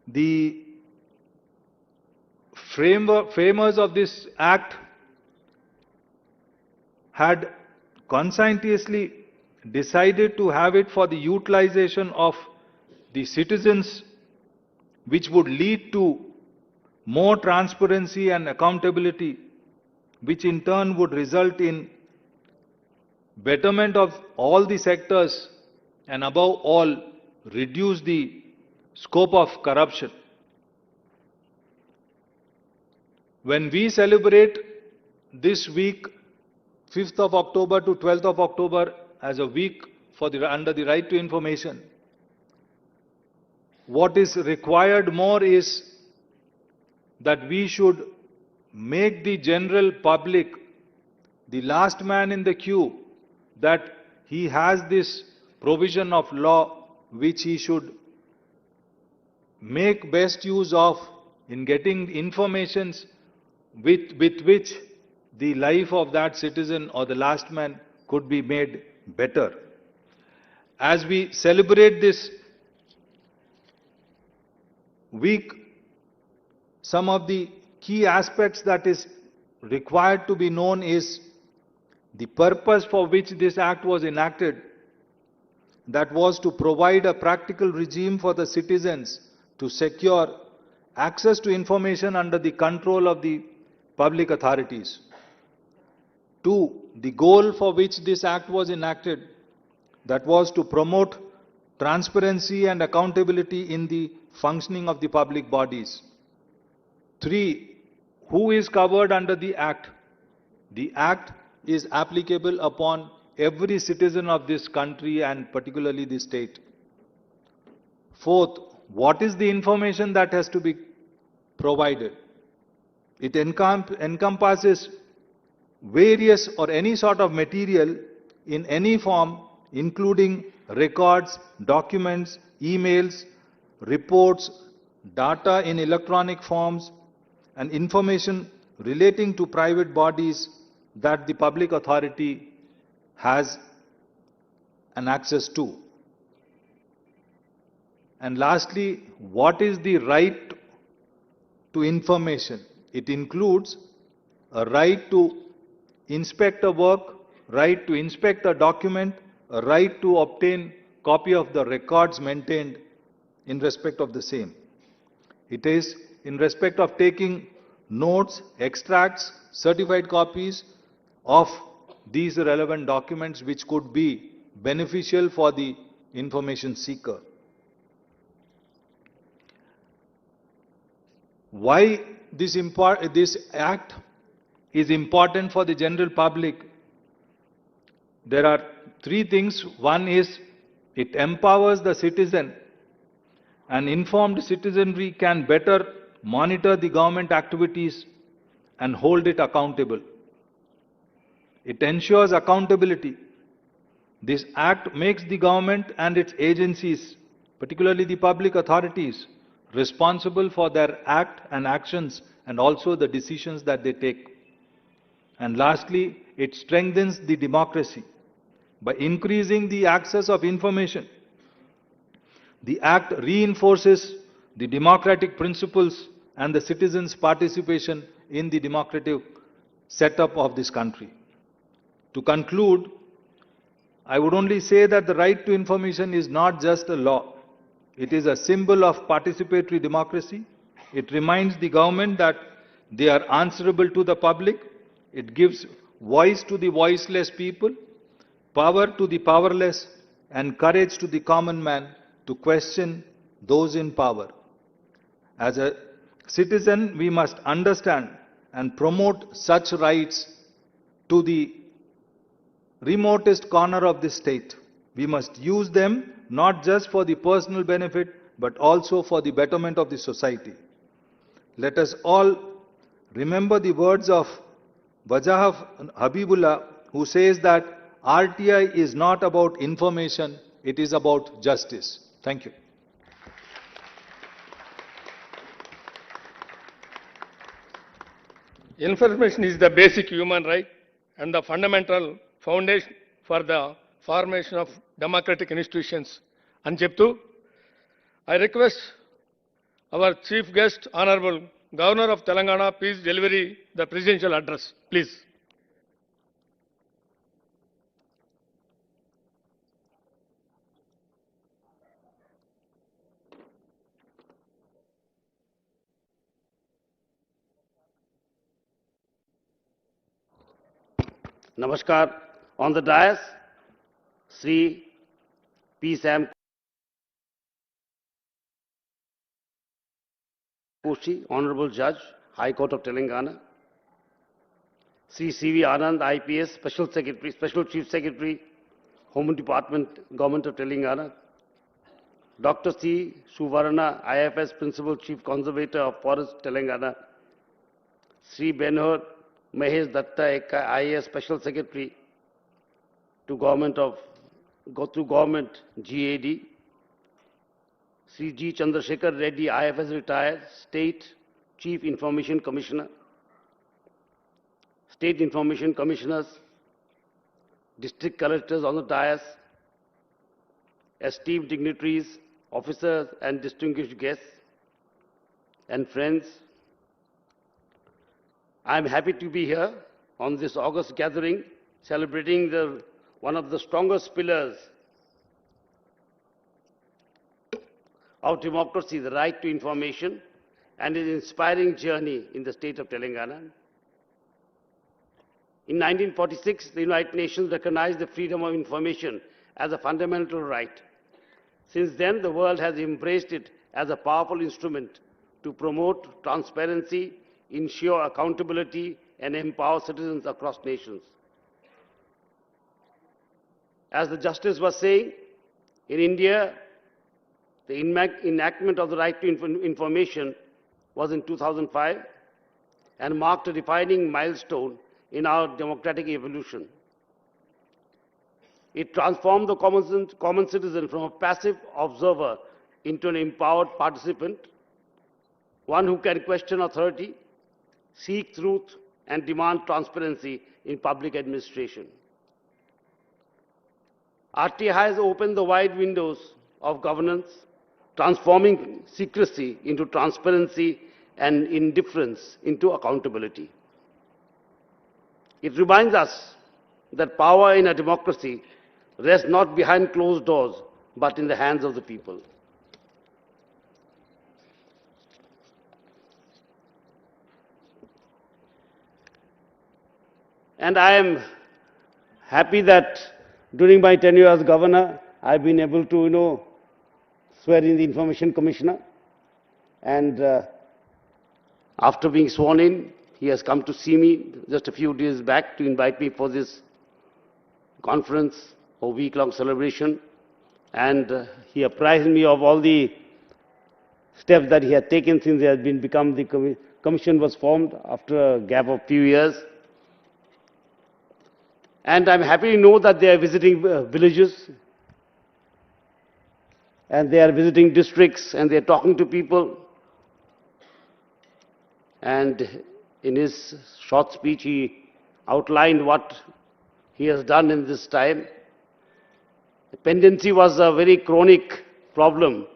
The framers of this act had conscientiously decided to have it for the utilization of the citizens, which would lead to more transparency and accountability, which in turn would result in betterment of all the sectors and above all reduce the scope of corruption. When we celebrate this week, 5th of October to 12th of October, as a week for under the right to information, what is required more is that we should make the general public the last man in the queue, that he has this provision of law which he should make best use of in getting informations with which the life of that citizen or the last man could be made better. As we celebrate this week, some of the key aspects that is required to be known is the purpose for which this act was enacted, that was to provide a practical regime for the citizens to secure access to information under the control of the public authorities. 2, the goal for which this act was enacted, that was to promote transparency and accountability in the functioning of the public bodies. 3, who is covered under the act? The act is applicable upon every citizen of this country and particularly the state. 4th, what is the information that has to be provided? It encompasses various or any sort of material in any form including records, documents, emails, reports, data in electronic forms, and information relating to private bodies that the public authority has an access to. And lastly, what is the right to information? It includes a right to inspect a work, right to inspect a document, a right to obtain copy of the records maintained in respect of the same. It is in respect of taking notes, extracts, certified copies of these relevant documents which could be beneficial for the information seeker. Why this act is important for the general public? There are three things. One is it empowers the citizen. An informed citizenry can better monitor the government activities and hold it accountable. It ensures accountability. This act makes the government and its agencies, particularly the public authorities, responsible for their act and actions and also the decisions that they take. And lastly, it strengthens the democracy. By increasing the access of information, the act reinforces the democratic principles and the citizens' participation in the democratic setup of this country. To conclude, I would only say that the right to information is not just a law. It is a symbol of participatory democracy. It reminds the government that they are answerable to the public. It gives voice to the voiceless people, power to the powerless, and courage to the common man to question those in power. As a citizen, we must understand and promote such rights to the remotest corner of the state. We must use them not just for the personal benefit, but also for the betterment of the society. Let us all remember the words of Wajah Habibullah, who says that RTI is not about information, it is about justice. Thank you. Information is the basic human right and the fundamental foundation for the formation of democratic institutions. And cheptu, I request our chief guest, Honorable Governor of Telangana, please deliver the presidential address. Please. Namaskar. On the dais, Sri P. Sam Koshi, Honorable Judge, High Court of Telangana. Sri C.V. Anand, IPS, Special Secretary, Special Chief Secretary, Home Department, Government of Telangana. Dr. C. Suvarna, IFS, Principal Chief Conservator of Forest, Telangana. Sri Benhur Mahesh Datta, IAS, Special Secretary to Government GAD. Sri G. Chandrasekhar Reddy, IFS retired, State Chief Information Commissioner. State Information Commissioners, District Collectors on the dais, esteemed dignitaries, officers and distinguished guests and friends. I am happy to be here on this August gathering, celebrating one of the strongest pillars of democracy, the right to information, and an inspiring journey in the state of Telangana. In 1946, the United Nations recognized the freedom of information as a fundamental right. Since then, the world has embraced it as a powerful instrument to promote transparency, ensure accountability, and empower citizens across nations. As the Justice was saying, in India, the enactment of the right to information was in 2005 and marked a defining milestone in our democratic evolution. It transformed the common citizen from a passive observer into an empowered participant, one who can question authority, seek truth, and demand transparency in public administration. RTI has opened the wide windows of governance, transforming secrecy into transparency and indifference into accountability. It reminds us that power in a democracy rests not behind closed doors, but in the hands of the people. And I am happy that during my tenure as governor, I've been able to, swear in the Information Commissioner. And after being sworn in, he has come to see me just a few days back to invite me for this conference or week-long celebration. And he apprised me of all the steps that he had taken since he has become the commission was formed after a gap of few years. And I'm happy to know that they are visiting villages, and they are visiting districts, and they are talking to people. And in his short speech, he outlined what he has done in this time. Pendency was a very chronic problem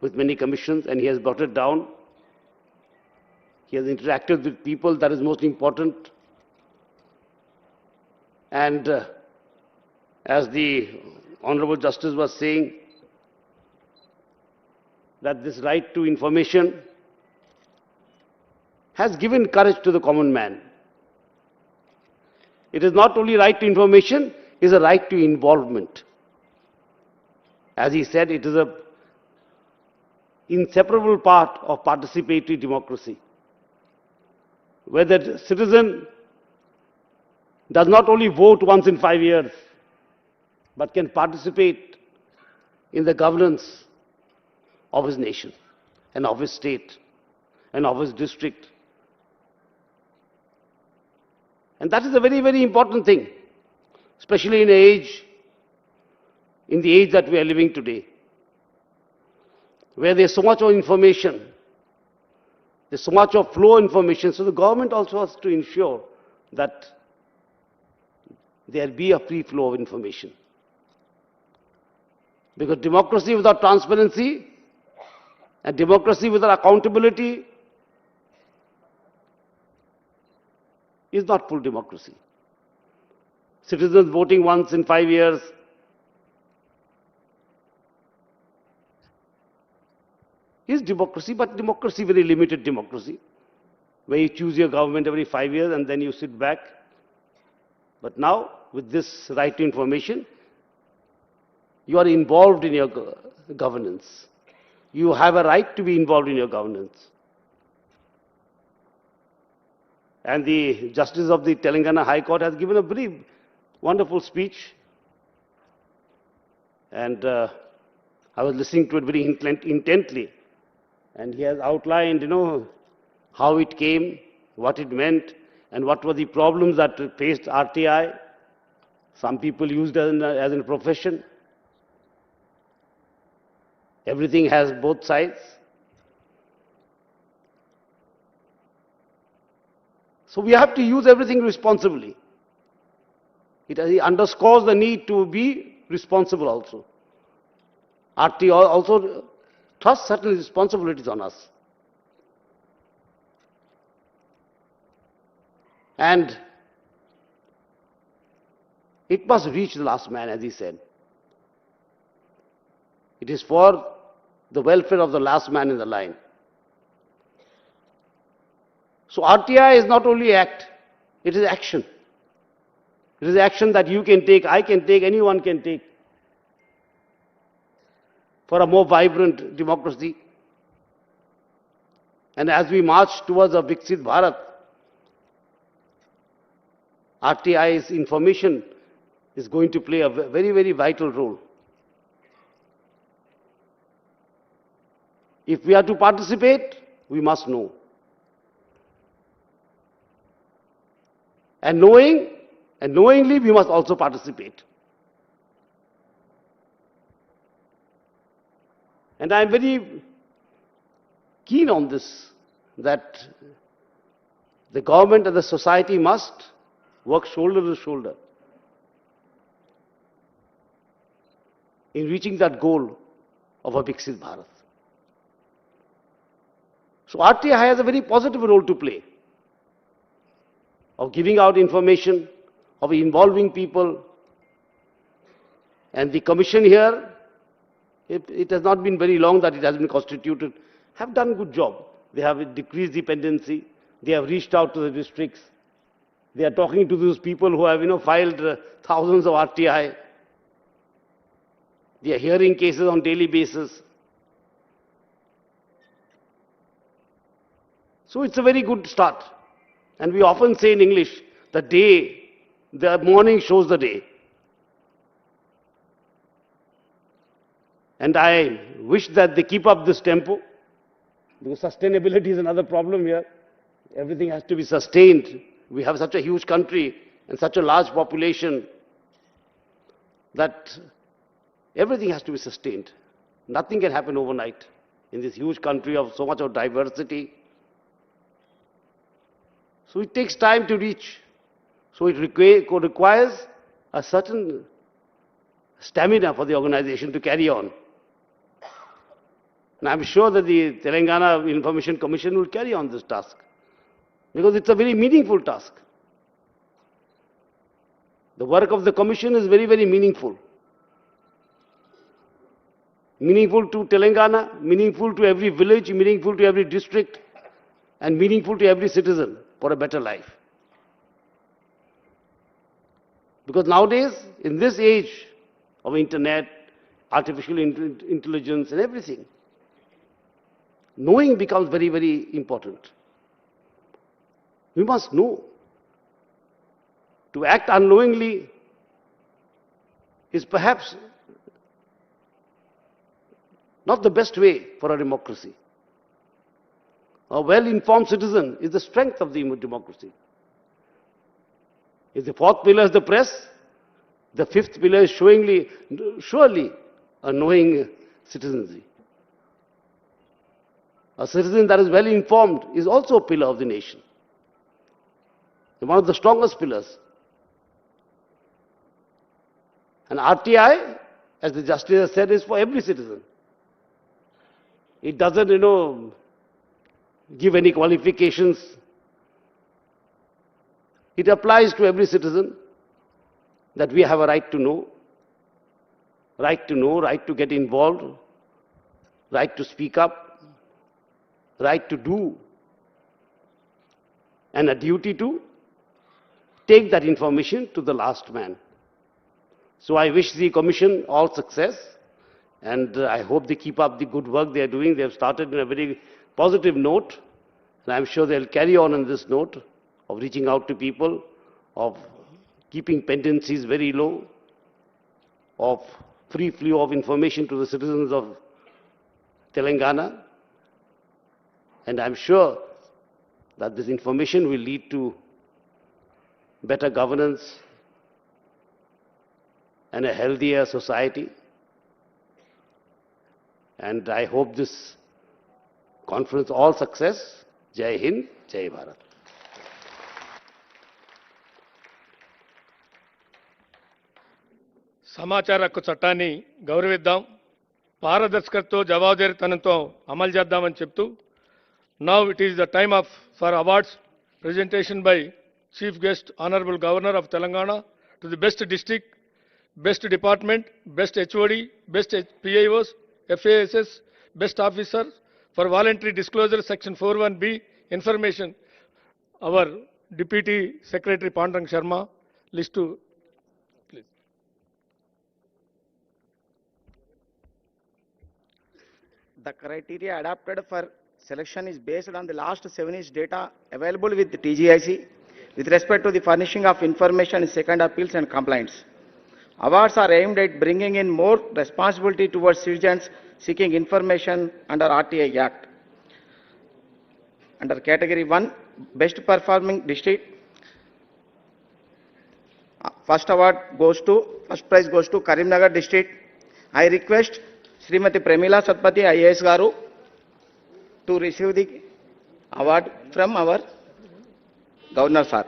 with many commissions, and he has brought it down. He has interacted with people, that is most important. And as the Honorable Justice was saying, that this right to information has given courage to the common man. It is not only right to information, it is a right to involvement. As he said, it is an inseparable part of participatory democracy, where the citizen does not only vote once in 5 years, but can participate in the governance of his nation, and of his state, and of his district. And that is a very, very important thing, especially in the age that we are living today, where there's so much of information, there's so much of flow of information. So the government also has to ensure that there be a free flow of information. Because democracy without transparency and democracy without accountability is not full democracy. Citizens voting once in 5 years is democracy, but democracy, very limited democracy, where you choose your government every 5 years and then you sit back. But now, with this right to information, you are involved in your governance. You have a right to be involved in your governance. And the Justice of the Telangana High Court has given a very wonderful speech. And I was listening to it very intently. And he has outlined, how it came, what it meant, and what were the problems that faced RTI. Some people used it as a profession. Everything has both sides. So we have to use everything responsibly. It underscores the need to be responsible also. RTI also trusts certain responsibilities on us. And it must reach the last man, as he said. It is for the welfare of the last man in the line. So RTI is not only act, it is action. It is action that you can take, I can take, anyone can take for a more vibrant democracy. And as we march towards a Viksit Bharat, RTI's information is going to play a very, very vital role. If we are to participate, we must know. And knowingly, we must also participate. And I am very keen on this, that the government and the society must work shoulder to shoulder in reaching that goal of a Viksit Bharat. So RTI has a very positive role to play of giving out information, of involving people. And the commission here, it has not been very long that it has been constituted, have done a good job. They have decreased dependency. They have reached out to the districts. They are talking to those people who have, filed thousands of RTI. They are hearing cases on daily basis. So it's a very good start. And we often say in English, the morning shows the day. And I wish that they keep up this tempo, because sustainability is another problem here. Everything has to be sustained. We have such a huge country and such a large population that everything has to be sustained. Nothing can happen overnight in this huge country of so much of diversity. So it takes time to reach. So it requires a certain stamina for the organization to carry on. And I'm sure that the Telangana Information Commission will carry on this task, because it's a very meaningful task. The work of the commission is very, very meaningful. Meaningful to Telangana, meaningful to every village, meaningful to every district, and meaningful to every citizen for a better life. Because nowadays, in this age of internet, artificial intelligence and everything, knowing becomes very, very important. We must know. To act unknowingly is perhaps not the best way for a democracy. A well-informed citizen is the strength of the democracy. If the fourth pillar is the press, the fifth pillar is surely a knowing citizenry. A citizen that is well informed is also a pillar of the nation. One of the strongest pillars. And RTI, as the Justice has said, is for every citizen. It doesn't, give any qualifications. It applies to every citizen that we have a right to know, right to get involved, right to speak up, right to do, and a duty to take that information to the last man. So I wish the Commission all success, and I hope they keep up the good work they are doing. They have started in a very positive note, and I'm sure they'll carry on this note of reaching out to people, of keeping pendencies very low, of free flow of information to the citizens of Telangana. And I'm sure that this information will lead to better governance and a healthier society. And I hope this conference all success. Jai Hind, Jai Bharat. సమాచార హక్కు చట్టాన్ని గౌరవిద్దాం, పారదర్శకతతో జవాబుదారీతనంతో అమలు చేద్దామని చెప్తూ, now it is the time for awards presentation by Chief Guest, Honorable Governor of Telangana, to the best district, best department, best HOD, best PIOs, FASS, best officer for voluntary disclosure, Section 41B, information. Our Deputy Secretary Pandang Sharma, list to, please. The criteria adopted for selection is based on the last 7 years data available with the TGIC with respect to the furnishing of information in second appeals and complaints. Awards are aimed at bringing in more responsibility towards citizens seeking information under RTI Act. Under category 1, best performing district, first prize goes to Karimnagar district. I request Srimati Premila Satpathy IAS Garu to receive the award from our Governor Sir.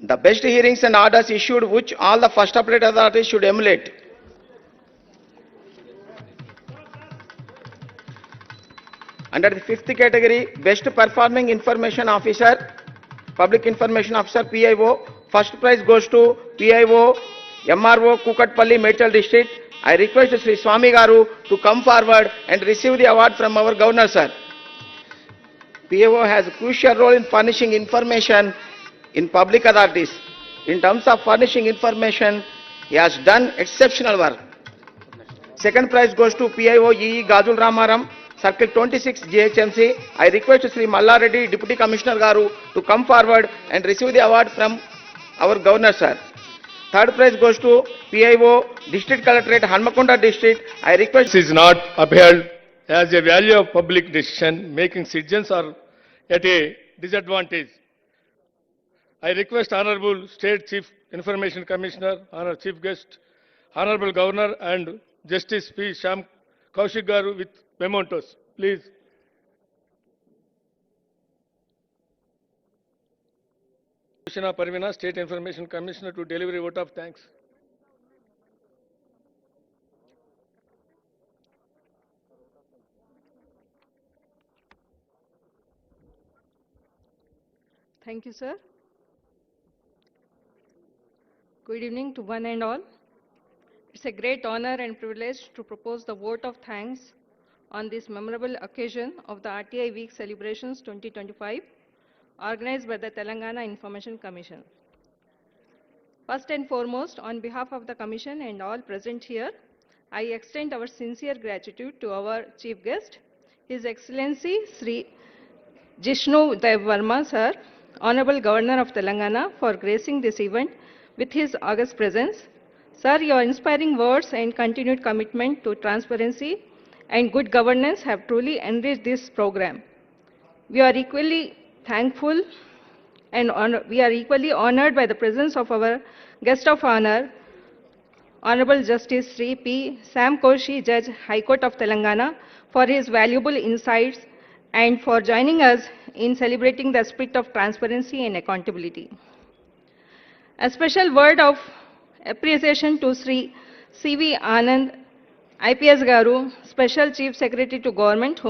The best hearings and orders issued which all the first appellate authorities should emulate. Under the fifth category, best performing information officer, public information officer PIO, first prize goes to PIO MRO Kukatpalli Medchal district. I request Sri Swami Garu to come forward and receive the award from our Governor Sir. PIO has a crucial role in furnishing information in public authorities. In terms of furnishing information, he has done exceptional work. Second prize goes to PIO EE Gajul Ramaram, Circle 26 GHMC. I request Sri Malla Reddy, Deputy Commissioner Garu, to come forward and receive the award from our Governor Sir. Third prize goes to PIO District Collectorate, Hanmakonda District. I request. This is not upheld as a value of public decision, making citizens are at a disadvantage. I request Honorable State Chief Information Commissioner, Honorable Chief Guest, Honorable Governor and Justice P. Sam Kaushik Garu with mementos. Please. Krishna Parvina, State Information Commissioner, to deliver a vote of thanks. Thank you, sir. Good evening to one and all. It's a great honor and privilege to propose the vote of thanks on this memorable occasion of the RTI Week Celebrations 2025, organized by the Telangana Information Commission. First and foremost, on behalf of the Commission and all present here, I extend our sincere gratitude to our Chief Guest, His Excellency Sri Jishnu Varma, Sir, Honorable Governor of Telangana, for gracing this event with his august presence. Sir, your inspiring words and continued commitment to transparency and good governance have truly enriched this program. We are equally thankful and we are equally honored by the presence of our guest of honor, Honorable Justice Sri P. Sam Koshi, Judge, High Court of Telangana, for his valuable insights and for joining us in celebrating the spirit of transparency and accountability. A special word of appreciation to Sri C.V. Anand, IPS Garu, Special Chief Secretary to Government,